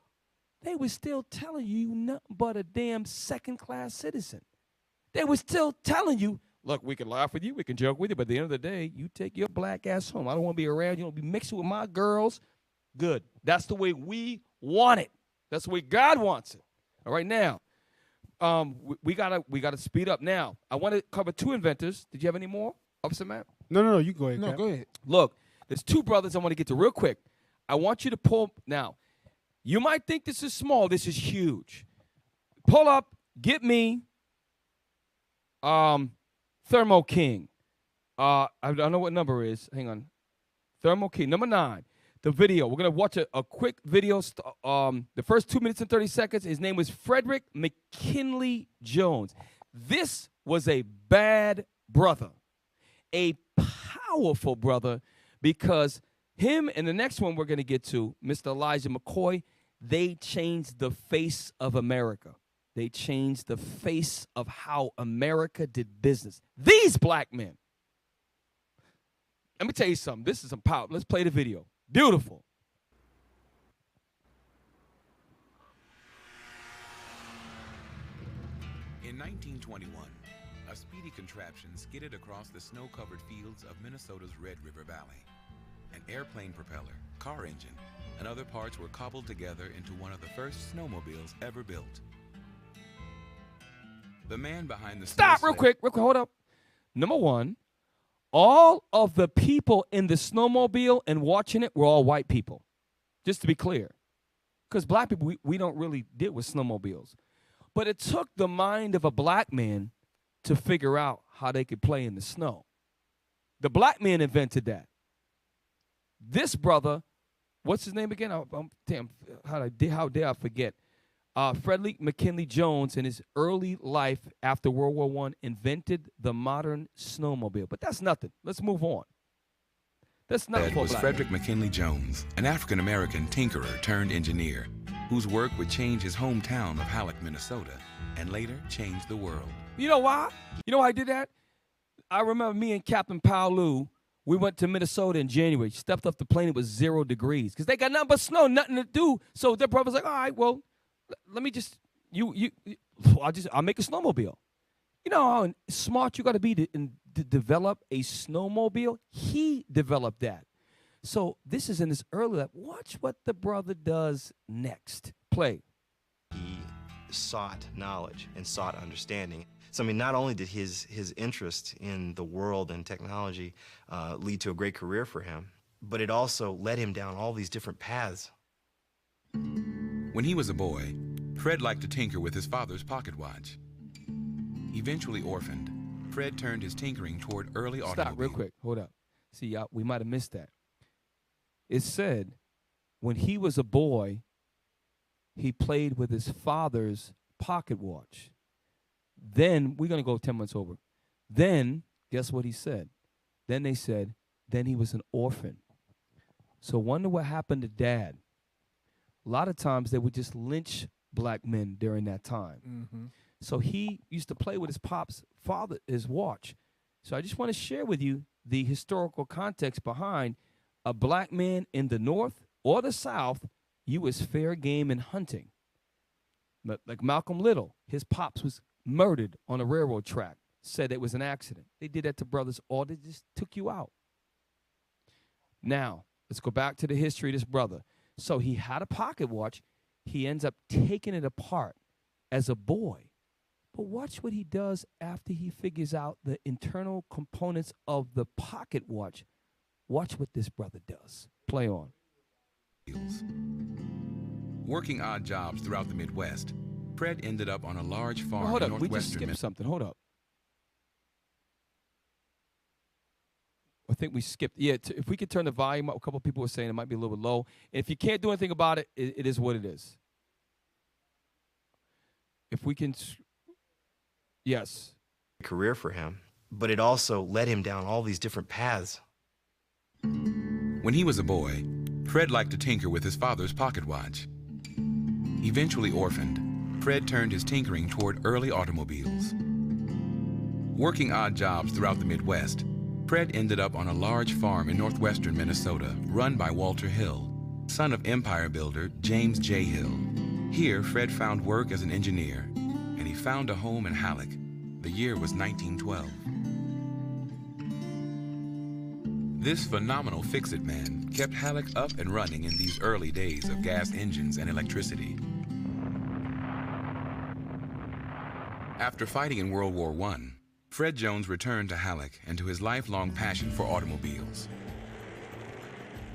they was still telling you nothing but a damn second-class citizen. They was still telling you, look, we can laugh with you, we can joke with you, but at the end of the day, you take your black ass home. I don't want to be around you. Don't be mixing with my girls. Good. That's the way we want it. That's the way God wants it. All right, now, we gotta speed up now. I want to cover 2 inventors. Did you have any more, Officer Matt? No, you go ahead. No, Cap. go ahead. Look, there's 2 brothers I want to get to real quick. I want you to pull now. You might think this is small. This is huge. Pull up. Get me. Thermo King. I don't know what number it is. Hang on. Thermo King, number 9. The video. We're going to watch a quick video. The first 2 minutes and 30 seconds. His name was Frederick McKinley Jones. This was a bad brother. A powerful brother, because him and the next one we're going to get to, Mr. Elijah McCoy, they changed the face of America. They changed the face of how America did business. These black men. Let me tell you something. This is some power. Let's play the video. Beautiful. In 1921, a speedy contraption skidded across the snow-covered fields of Minnesota's Red River Valley. An airplane propeller, car engine, and other parts were cobbled together into one of the first snowmobiles ever built. The man behind the Stop real quick, hold up. Number 1, all of the people in the snowmobile and watching it were all white people, just to be clear. Because black people, we don't really deal with snowmobiles. But it took the mind of a black man to figure out how they could play in the snow. The black man invented that. This brother, what's his name again? Damn, how dare I forget? Frederick McKinley Jones, in his early life after World War I, invented the modern snowmobile. But that's nothing. Let's move on. That's not That was Frederick McKinley Jones, an African-American tinkerer turned engineer, whose work would change his hometown of Halleck, Minnesota, and later change the world. You know why? You know why I did that? I remember me and Captain Paolu, we went to Minnesota in January. Stepped off the plane, it was 0 degrees. Because they got nothing but snow, nothing to do. So their brother's like, all right, well, let me just, I'll make a snowmobile. You know how smart you got to be to develop a snowmobile? He developed that. So this is in his early life. Watch what the brother does next. Play. He sought knowledge and sought understanding. So, I mean, not only did his interest in the world and technology lead to a great career for him, but it also led him down all these different paths. When he was a boy, Fred liked to tinker with his father's pocket watch. Eventually orphaned, Fred turned his tinkering toward early automobiles. Stop real quick. Hold up. See, we might have missed that. It said when he was a boy, he played with his father's pocket watch. Then, we're going to go 10 months over. Then, guess what he said? Then they said, then he was an orphan. So wonder what happened to Dad. A lot of times they would just lynch black men during that time. Mm-hmm. So he used to play with his his watch. So I just want to share with you the historical context behind a black man in the North or the South. You was fair game in hunting. But like Malcolm Little, his pops was murdered on a railroad track. Said it was an accident. They did that to brothers, or they just took you out. Now, let's go back to the history of this brother. So he had a pocket watch. He ends up taking it apart as a boy. But watch what he does after he figures out the internal components of the pocket watch. Watch what this brother does. Play on. Working odd jobs throughout the Midwest, Fred ended up on a large farm Hold in up, we just northwestern skipped something. Hold up. I think we skipped. Yeah, if we could turn the volume up, a couple of people were saying it might be a little bit low. And if you can't do anything about it, it is what it is. If we can, yes. Career for him, but it also led him down all these different paths. When he was a boy, Fred liked to tinker with his father's pocket watch. Eventually orphaned, Fred turned his tinkering toward early automobiles. Working odd jobs throughout the Midwest, Fred ended up on a large farm in northwestern Minnesota run by Walter Hill, son of empire builder James J. Hill. Here, Fred found work as an engineer, and he found a home in Halleck. The year was 1912. This phenomenal fix-it man kept Halleck up and running in these early days of gas engines and electricity. After fighting in World War I, Fred Jones returned to Halleck and to his lifelong passion for automobiles.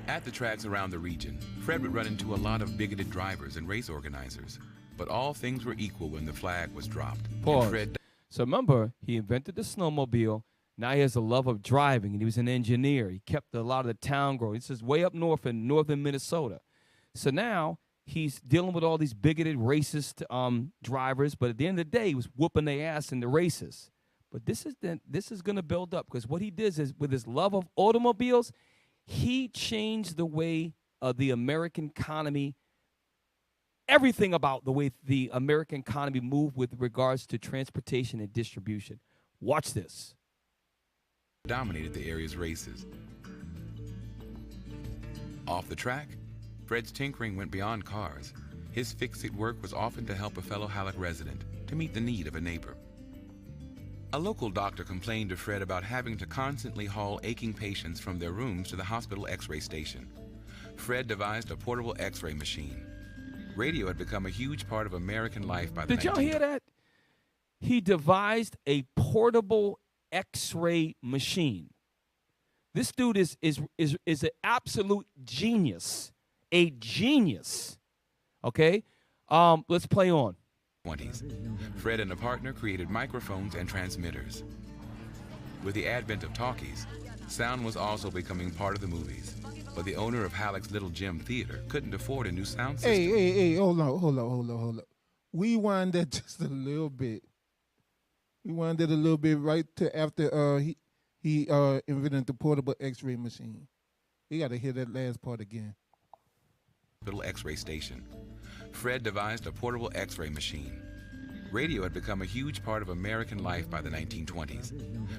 At the tracks around the region, Fred would run into a lot of bigoted drivers and race organizers, but all things were equal when the flag was dropped. Pause. So remember, he invented the snowmobile. Now he has a love of driving, and he was an engineer. He kept a lot of the town growing. This is way up north in northern Minnesota. So now he's dealing with all these bigoted, racist drivers, but at the end of the day, he was whooping their ass in the races. But this is going to build up, because what he did is, with his love of automobiles, he changed the way the American economy, everything about the way the American economy moved with regards to transportation and distribution. Watch this. Dominated the area's races. Off the track, Fred's tinkering went beyond cars. His fix-it work was often to help a fellow Halleck resident, to meet the need of a neighbor. A local doctor complained to Fred about having to constantly haul aching patients from their rooms to the hospital x-ray station. Fred devised a portable x-ray machine. Radio had become a huge part of American life by the 1920s. Did y'all hear that? He devised a portable x-ray machine. This dude is an absolute genius. A genius. Okay? Let's play on. 1920s. Fred and a partner created microphones and transmitters. With the advent of talkies, sound was also becoming part of the movies. But the owner of Halleck's Little Gym Theater couldn't afford a new sound system. Hey, hold on. We wind that just a little bit. We wind it a little bit right to after he invented the portable x-ray machine. We got to hear that last part again. Little x-ray station. Fred devised a portable x-ray machine. Radio had become a huge part of American life by the 1920s.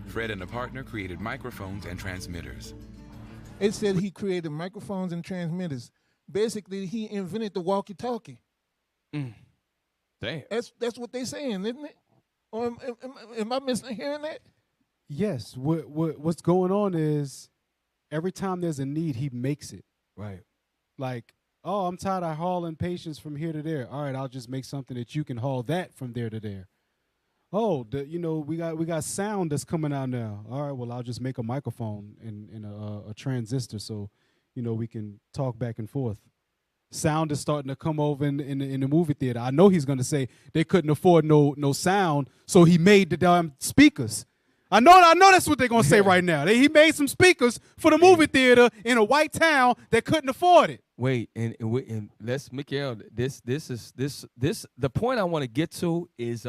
Fred and a partner created microphones and transmitters. It said he created microphones and transmitters. Basically, he invented the walkie-talkie. Damn. That's what they're saying, isn't it? Or am I mishearing that? Yes. What's going on is every time there's a need, he makes it. Right. Like, oh, I'm tired of hauling patients from here to there. All right, I'll just make something that you can haul that from there to there. Oh, we got sound that's coming out now. All right, well, I'll just make a microphone and a transistor so, we can talk back and forth. Sound is starting to come over in the movie theater. I know he's going to say they couldn't afford no sound, so he made the damn speakers. I know that's what they're going to say right now. He made some speakers for the movie theater in a white town that couldn't afford it. Wait, and let's Mikha'el, this the point I want to get to is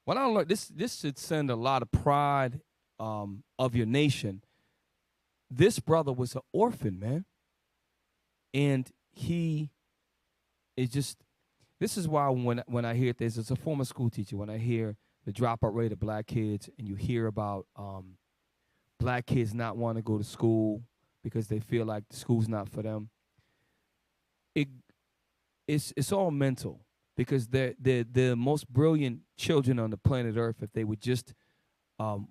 what I learned, this should send a lot of pride of your nation. This brother was an orphan, man. And he is just, this is why when I hear this, as a former school teacher, when I hear the dropout rate of black kids and you hear about black kids not wanting to go to school because they feel like the school's not for them, it's all mental. Because they're the most brilliant children on the planet Earth, if they would just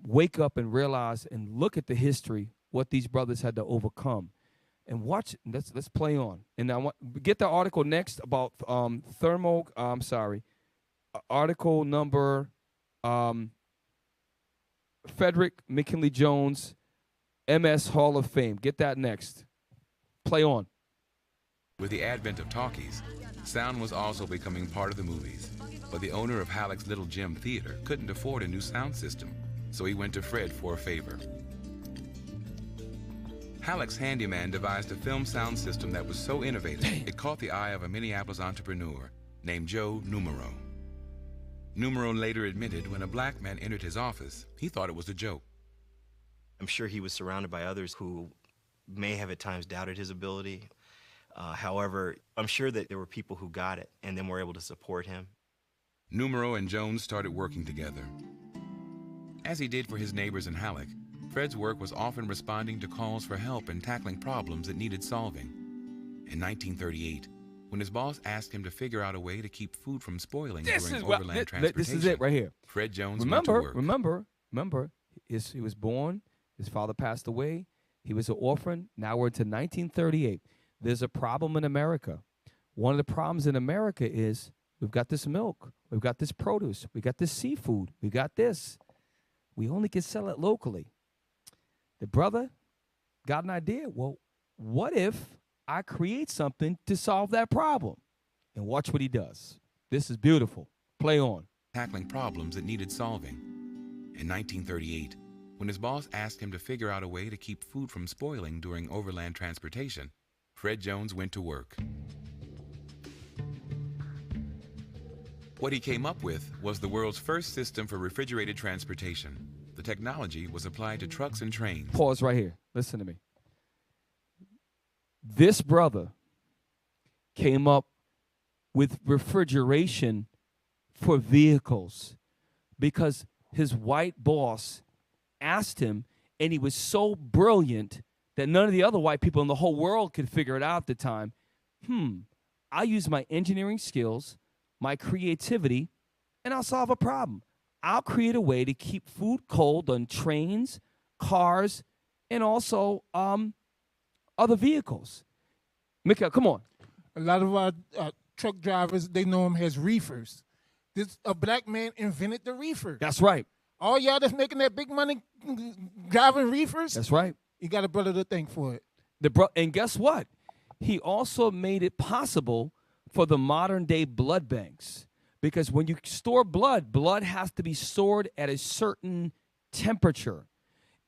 wake up and realize and look at the history, what these brothers had to overcome. And watch, let's play on. And I want get the article next about article number Frederick McKinley Jones, MS Hall of Fame. Get that next. Play on. With the advent of talkies, sound was also becoming part of the movies. But the owner of Halleck's Little Gym Theater couldn't afford a new sound system, so he went to Fred for a favor. Halleck's handyman devised a film sound system that was so innovative, it caught the eye of a Minneapolis entrepreneur named Joe Numero. Numero later admitted when a black man entered his office, he thought it was a joke. I'm sure he was surrounded by others who may have at times doubted his ability. However, I'm sure that there were people who got it and then were able to support him. Numero and Jones started working together. As he did for his neighbors in Halleck, Fred's work was often responding to calls for help and tackling problems that needed solving. In 1938, when his boss asked him to figure out a way to keep food from spoiling during overland transportation, this is it right here. Fred Jones went to work. Remember, he was born, his father passed away, he was an orphan. Now we're to 1938. There's a problem in America. One of the problems in America is we've got this milk, we've got this produce, we got this seafood, we got this. We only can sell it locally. The brother got an idea. Well, what if I create something to solve that problem? And watch what he does. This is beautiful. Play on. Tackling problems that needed solving. In 1938, when his boss asked him to figure out a way to keep food from spoiling during overland transportation, Fred Jones went to work. What he came up with was the world's first system for refrigerated transportation. The technology was applied to trucks and trains. Pause right here. Listen to me. This brother came up with refrigeration for vehicles because his white boss asked him, and he was so brilliant that none of the other white people in the whole world could figure it out at the time. I use my engineering skills, my creativity, and I'll solve a problem. I'll create a way to keep food cold on trains, cars, and also other vehicles. Mikha'el, come on. A lot of our truck drivers, they know him as reefers. A black man invented the reefer. That's right. All y'all that's making that big money driving reefers, that's right. You got a brother to thank for it. And guess what? He also made it possible for the modern day blood banks. Because when you store blood, blood has to be stored at a certain temperature.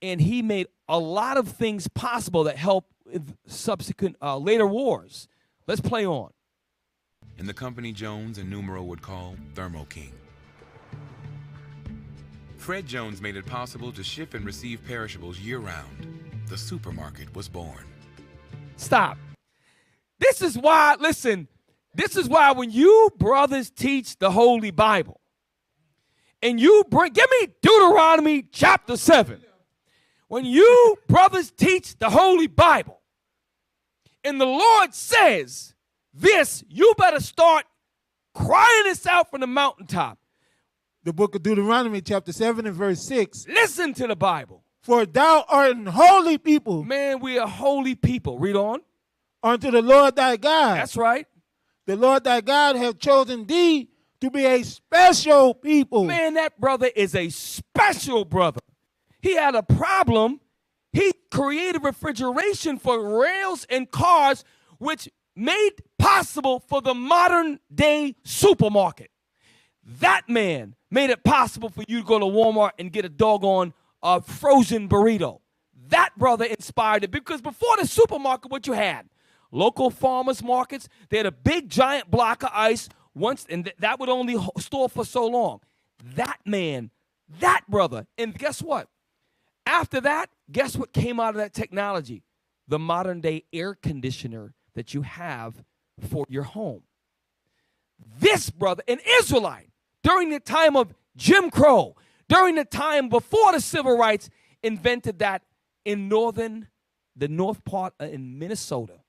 And he made a lot of things possible that help with subsequent later wars. Let's play on. In the company Jones and Numero would call Thermo King. Fred Jones made it possible to ship and receive perishables year-round. The supermarket was born. Stop. This is why, listen, this is why when you brothers teach the Holy Bible, and you give me Deuteronomy chapter 7. When you brothers teach the Holy Bible, and the Lord says this, you better start crying this out from the mountaintop. The book of Deuteronomy chapter 7 and verse 6. Listen to the Bible. For thou art an holy people. Man, we are holy people. Read on. Unto the Lord thy God. That's right. The Lord thy God hath chosen thee to be a special people. Man, that brother is a special brother. He had a problem. He created refrigeration for rails and cars, which made possible for the modern day supermarket. That man made it possible for you to go to Walmart and get a doggone frozen burrito. That brother inspired it, because before the supermarket, what you had? Local farmers markets. They had a big giant block of ice once, and that would only store for so long. That man, that brother, and guess what? After that, guess what came out of that technology? The modern day air conditioner that you have for your home. This brother, an Israelite, during the time of Jim Crow, during the time before the civil rights, invented that in the north part in Minnesota.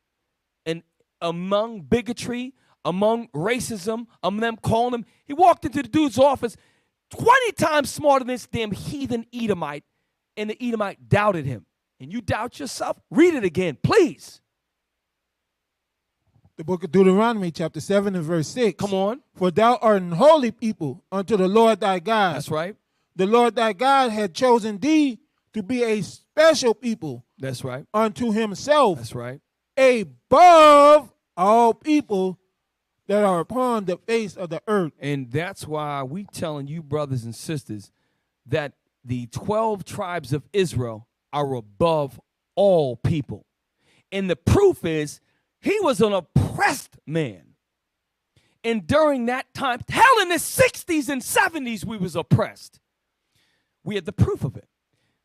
And among bigotry, among racism, among them calling him, he walked into the dude's office 20 times smarter than this damn heathen Edomite, and the Edomite doubted him. And you doubt yourself? Read it again, please. The book of Deuteronomy chapter 7 and verse 6. Come on. For thou art an holy people unto the Lord thy God. That's right. The Lord thy God had chosen thee to be a special people. That's right. Unto himself. That's right. Above all people that are upon the face of the earth. And that's why we telling you, brothers and sisters, that the 12 tribes of Israel are above all people. And the proof is he was an oppressed man. And during that time, hell, in the 60s and 70s, we was oppressed. We had the proof of it.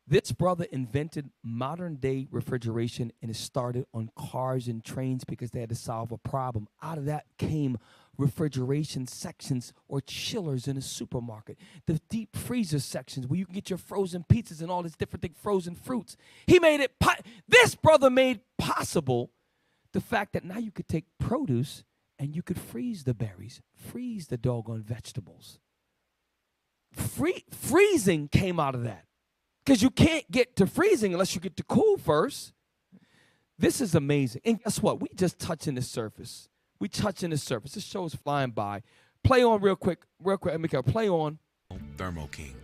This brother invented modern-day refrigeration, and it started on cars and trains because they had to solve a problem. Out of that came refrigeration sections or chillers in a supermarket, the deep freezer sections where you can get your frozen pizzas and all this different thing, frozen fruits. He made it, this brother made possible the fact that now you could take produce and you could freeze the berries, freeze the doggone vegetables. Freezing came out of that because you can't get to freezing unless you get to cool first. This is amazing. And guess what? We just touching the surface. We touching the surface. This show is flying by. Play on real quick, Mikha'el, play on. Thermo King.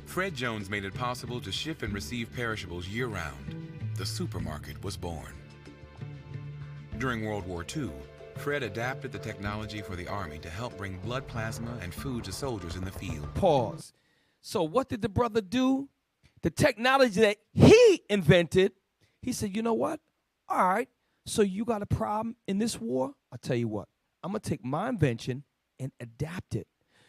Fred Jones made it possible to ship and receive perishables year-round. The supermarket was born. During World War II, Fred adapted the technology for the Army to help bring blood plasma and food to soldiers in the field. Pause. So what did the brother do? The technology that he invented, he said, you know what? All right, so you got a problem in this war? I'll tell you what. I'm going to take my invention and adapt it.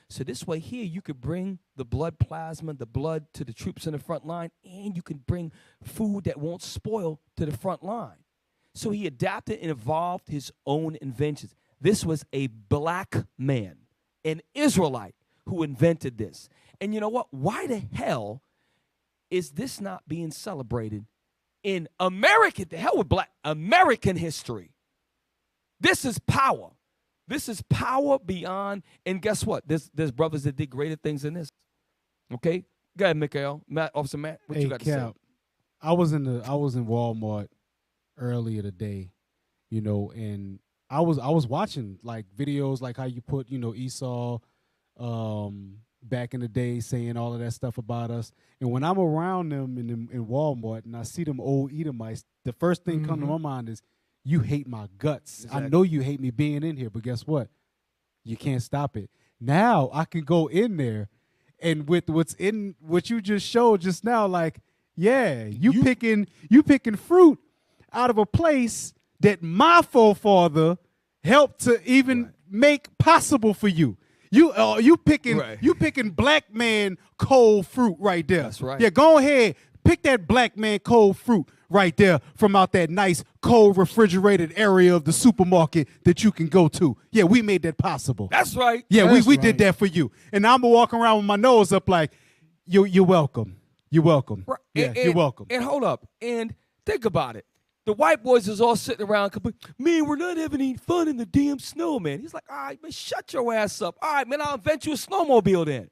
So this way here, you could bring the blood plasma, the blood to the troops in the front line, and you can bring food that won't spoil to the front line. So he adapted and evolved his own inventions. This was a black man, an Israelite, who invented this. And you know what? Why the hell is this not being celebrated in American, the hell with black, American history? This is power. This is power beyond, and guess what? There's brothers that did greater things than this. Okay? Go ahead, Mikha'el. Officer Matt, what you got to say? I was in Walmart earlier today, you know, and I was watching like videos like how you put, you know, Esau back in the day saying all of that stuff about us. And when I'm around them in Walmart and I see them old Edomites, the first thing come to my mind is, you hate my guts. Exactly. I know you hate me being in here, but guess what? You can't stop it. Now I can go in there, and with what you just showed just now, like, yeah, you picking fruit out of a place that my forefather helped to even make possible for you. You picking black man cold fruit right there. That's right. Yeah, go ahead, pick that black man cold fruit right there from out that nice cold refrigerated area of the supermarket that you can go to. Yeah, we made that possible. That's right. Yeah, we did that for you. And I'm walking around with my nose up like, you're welcome. You're welcome. Right. Yeah, you're welcome. And hold up. And think about it. The white boys is all sitting around, man, we're not having any fun in the damn snow, man. He's like, all right, man, shut your ass up. All right, man, I'll invent you a snowmobile then.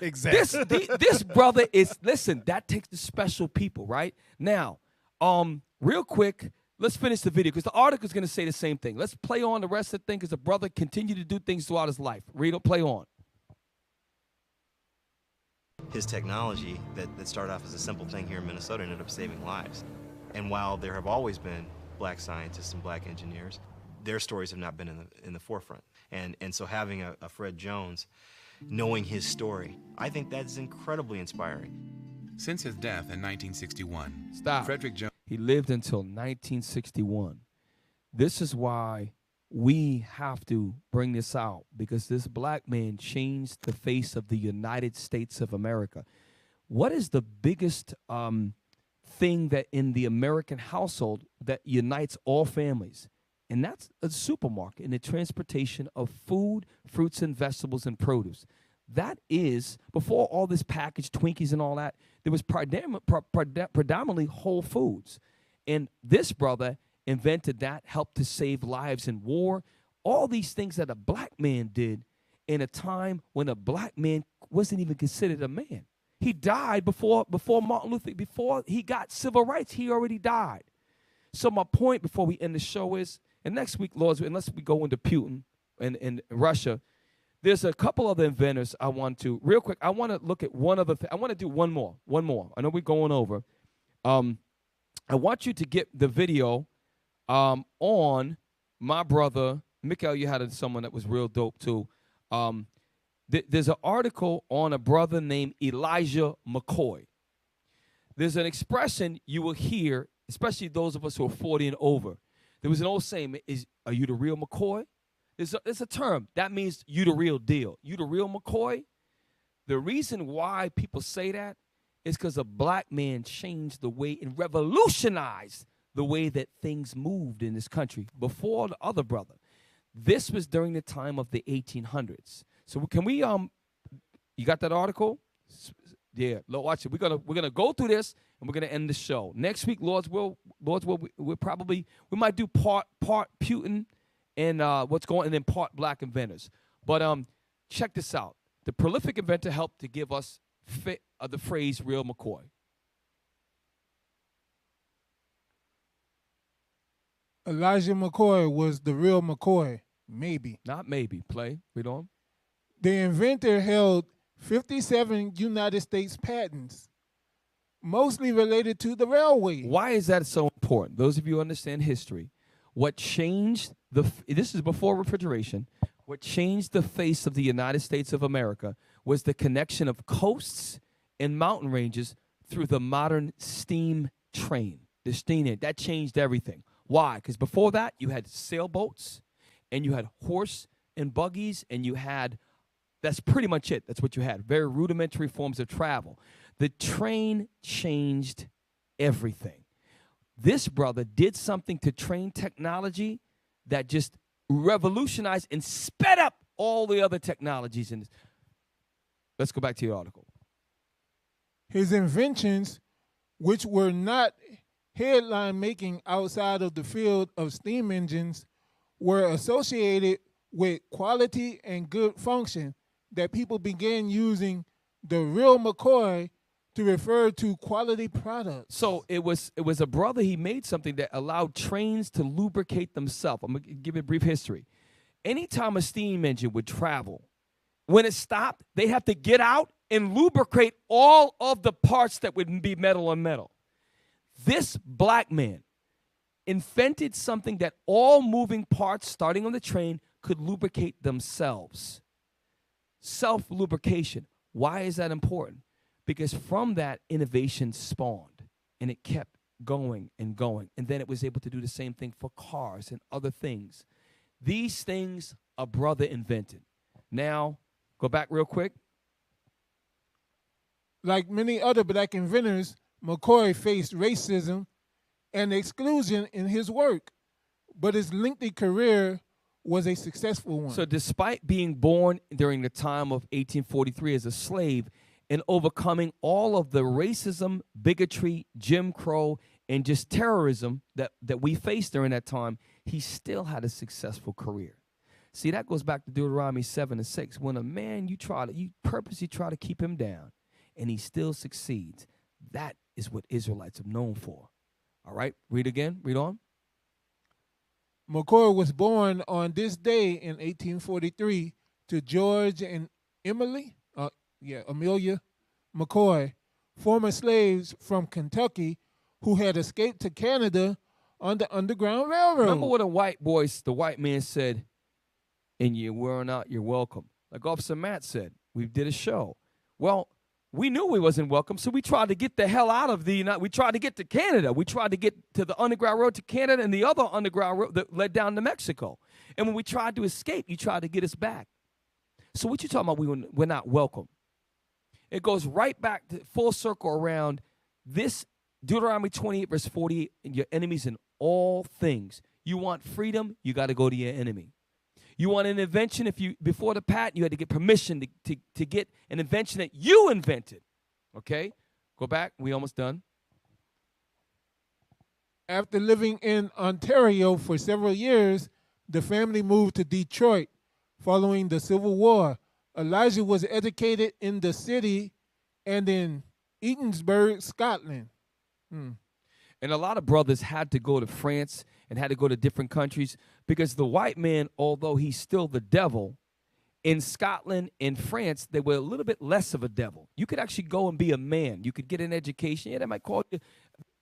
Exactly. This brother is, listen, that takes the special people, right? Now, real quick, let's finish the video because the article is going to say the same thing. Let's play on the rest of the thing because the brother continued to do things throughout his life. Read it, play on. His technology that started off as a simple thing here in Minnesota ended up saving lives. And while there have always been black scientists and black engineers, their stories have not been in the forefront. And so having a Fred Jones, knowing his story, I think that's incredibly inspiring. Since his death in 1961, Frederick Jones. He lived until 1961. This is why we have to bring this out, because this black man changed the face of the United States of America. What is the biggest thing that in the American household that unites all families? And that's a supermarket and the transportation of food, fruits, and vegetables and produce. That is, before all this packaged Twinkies and all that, there was predominantly Whole Foods. And this brother invented that, helped to save lives in war. All these things that a black man did in a time when a black man wasn't even considered a man. He died before Martin Luther, before he got civil rights, he already died. So my point before we end the show is, and next week, Lord, unless we go into Putin and Russia, there's a couple other inventors I want to, real quick, I want to look at one other thing. I want to do one more. I know we're going over. I want you to get the video on my brother, Mikha'el. You had someone that was real dope too. There's an article on a brother named Elijah McCoy. There's an expression you will hear, especially those of us who are 40 and over. There was an old saying, are you the real McCoy? There's a term. That means you the real deal. You the real McCoy? The reason why people say that is because a black man changed the way and revolutionized the way that things moved in this country before the other brother. This was during the time of the 1800s. So can we, you got that article? Yeah, watch it. We're gonna go through this and we're gonna end the show. Next week, Lord's will, we might do part Putin and what's going, and then part black inventors. But check this out. The prolific inventor helped to give us the phrase real McCoy. Elijah McCoy was the real McCoy, maybe. Not maybe. Play. Read on. The inventor held 57 United States patents, mostly related to the railway. Why is that so important? Those of you who understand history, what changed this is before refrigeration, what changed the face of the United States of America was the connection of coasts and mountain ranges through the modern steam train. The steam, that changed everything. Why? Because before that, you had sailboats, and you had horse and buggies, and you had, that's pretty much it. That's what you had. Very rudimentary forms of travel. The train changed everything. This brother did something to train technology that just revolutionized and sped up all the other technologies in this. Let's go back to your article. His inventions, which were not headline making outside of the field of steam engines, were associated with quality and good function that people began using the real McCoy to refer to quality products. So it was a brother, he made something that allowed trains to lubricate themselves. I'm going to give you a brief history. Anytime a steam engine would travel, when it stopped, they have to get out and lubricate all of the parts that would be metal on metal. This black man invented something that all moving parts starting on the train could lubricate themselves. Self-lubrication. Why is that important? Because from that, innovation spawned, and it kept going and going. And then it was able to do the same thing for cars and other things. These things a brother invented. Now, go back real quick. Like many other black inventors, McCoy faced racism and exclusion in his work, but his lengthy career was a successful one. So despite being born during the time of 1843 as a slave and overcoming all of the racism, bigotry, Jim Crow, and just terrorism that we faced during that time, he still had a successful career. See, that goes back to Deuteronomy 7:6. When a man, you purposely try to keep him down, and he still succeeds. That is what Israelites are known for. All right, read again, read on. McCoy was born on this day in 1843 to George and Amelia McCoy, former slaves from Kentucky who had escaped to Canada on the Underground Railroad. Remember what the white man said, and you were not, you're welcome. Like Officer Matt said, we did a show. Well, we knew we wasn't welcome, so we tried to get the hell out of we tried to get to Canada. We tried to get to the Underground Road to Canada and the other Underground Road that led down to Mexico. And when we tried to escape, you tried to get us back. So what you talking about, we're not welcome? It goes right back to full circle around this Deuteronomy 28, verse 48, and your enemies in all things. You want freedom, you got to go to your enemy. You want an invention, before the patent, you had to get permission to get an invention that you invented. Okay? Go back. We almost done. After living in Ontario for several years, the family moved to Detroit following the Civil War. Elijah was educated in the city and in Edinburgh, Scotland. And a lot of brothers had to go to France and had to go to different countries because the white man, although he's still the devil, in Scotland, in France, they were a little bit less of a devil. You could actually go and be a man. You could get an education. Yeah, they might call you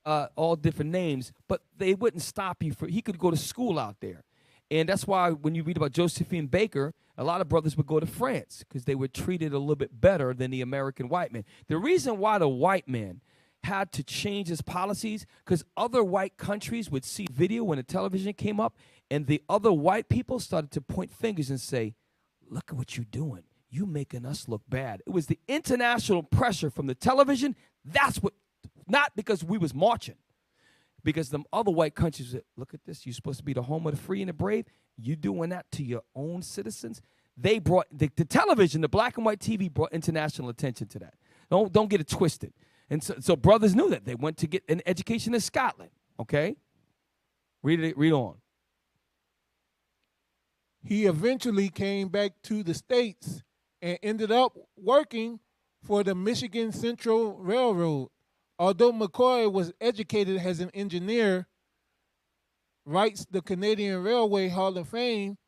all different names, but they wouldn't stop you. He could go to school out there. And that's why when you read about Josephine Baker, a lot of brothers would go to France because they were treated a little bit better than the American white man. The reason why the white man had to change his policies because other white countries would see video when the television came up, and the other white people started to point fingers and say, look at what you're doing. You making us look bad. It was the international pressure from the television. That's what, not because we was marching, because them other white countries said, look at this. You're supposed to be the home of the free and the brave. You doing that to your own citizens. They brought, the television, the black and white TV brought international attention to that. Don't get it twisted. And so brothers knew that. They went to get an education in Scotland, okay? Read on. He eventually came back to the States and ended up working for the Michigan Central Railroad. Although McCoy was educated as an engineer, writes the Canadian Railway Hall of Fame,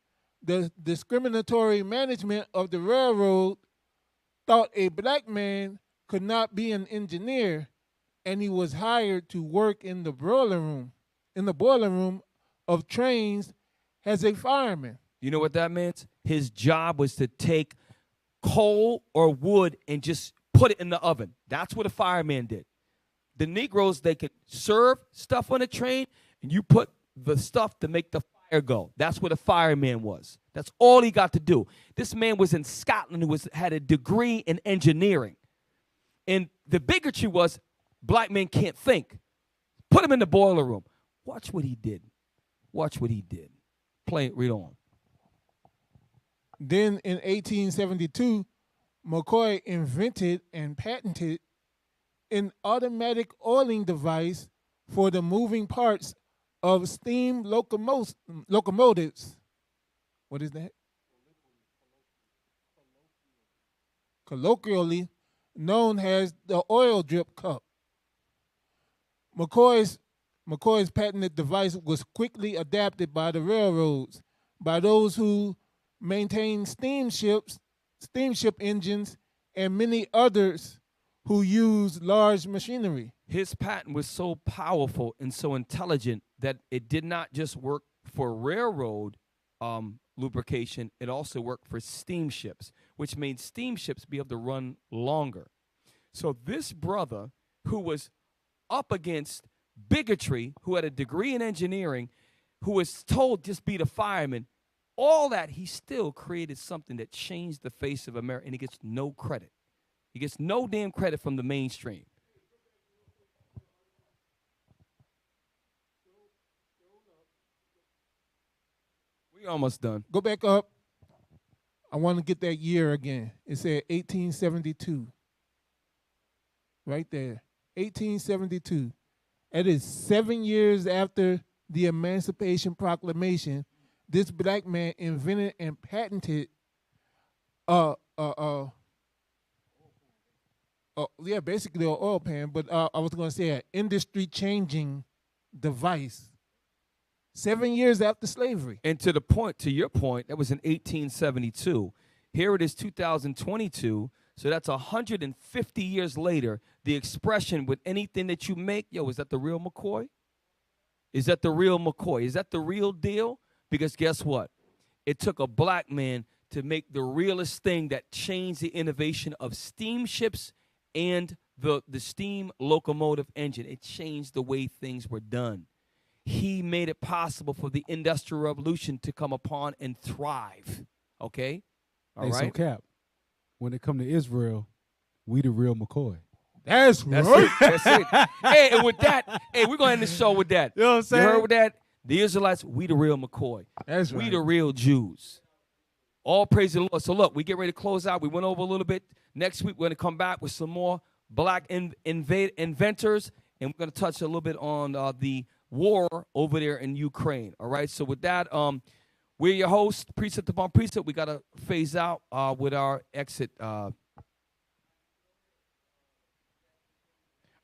the discriminatory management of the railroad thought a black man could not be an engineer, and he was hired to work in the boiler room of trains as a fireman. You know what that meant? His job was to take coal or wood and just put it in the oven. That's what a fireman did. The Negroes, they could serve stuff on a train, and you put the stuff to make the fire go. That's what a fireman was. That's all he got to do. This man was in Scotland who had a degree in engineering. And the bigotry was, black men can't think. Put him in the boiler room. Watch what he did. Watch what he did. Read on. Then in 1872, McCoy invented and patented an automatic oiling device for the moving parts of steam locomotives. What is that? Colloquially known as the oil drip cup. McCoy's patented device was quickly adapted by the railroads, by those who maintained steamship engines, and many others who used large machinery. His patent was so powerful and so intelligent that it did not just work for railroad lubrication, it also worked for steamships, which made steamships be able to run longer. So this brother, who was up against bigotry, who had a degree in engineering, who was told just be the fireman, all that, he still created something that changed the face of America, and he gets no credit. He gets no damn credit from the mainstream. We almost done. Go back up. I want to get that year again. It said 1872. Right there. 1872. It is 7 years after the Emancipation Proclamation. This black man invented and patented basically an oil pan, but I was going to say an industry-changing device. 7 years after slavery. And to your point, that was in 1872. Here it is 2022, so that's 150 years later. The expression with anything that you make, is that the real McCoy? Is that the real McCoy? Is that the real deal? Because guess what? It took a black man to make the realest thing that changed the innovation of steamships and the steam locomotive engine. It changed the way things were done. He made it possible for the Industrial Revolution to come upon and thrive. Okay? All right. So Cap, when it come to Israel, we the real McCoy. That's right. That's it. Hey, and with that, we're going to end the show with that. You know what I'm saying? You heard with that? The Israelites, we the real McCoy. That's right. We the real Jews. All praise the Lord. So look, we get ready to close out. We went over a little bit. Next week, we're going to come back with some more black inventors, and we're going to touch a little bit on the war over there in Ukraine. All right. So with that, we're your hosts, Precept upon Precept. We got to phase out with our exit.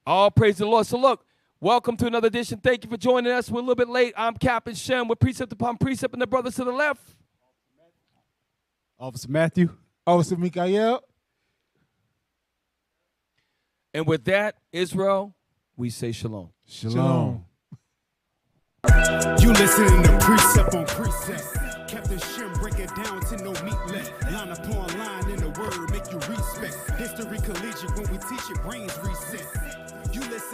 All praise the Lord. So look, welcome to another edition. Thank you for joining us. We're a little bit late. I'm Captain Shem with Precept upon Precept, and the brothers to the left. Officer Matthew. Officer Mikha'el. And with that, Israel, we say shalom. Shalom. You listening to Precept on Precept. Captain Shem break it down to no meat left. Line upon line in the word, make you respect. History collegiate when we teach it, brains reset. You listen.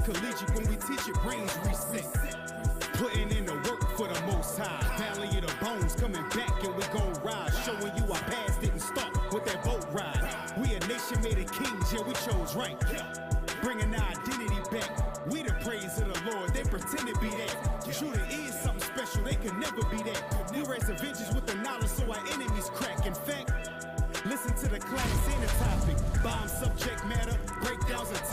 collegiate when we teach it, brains reset. Putting in the work for the most high. Valley of the bones coming back and we gon' rise. Showing you our past didn't start with that boat ride. We a nation made of kings, yeah, we chose right. Bringing our identity back. We the praise of the Lord, they pretend to be that. Judah is something special, they can never be that. We raise the vengeance with the knowledge so our enemies crack. In fact, listen to the class and the topic. Bomb subject matter, breakdowns and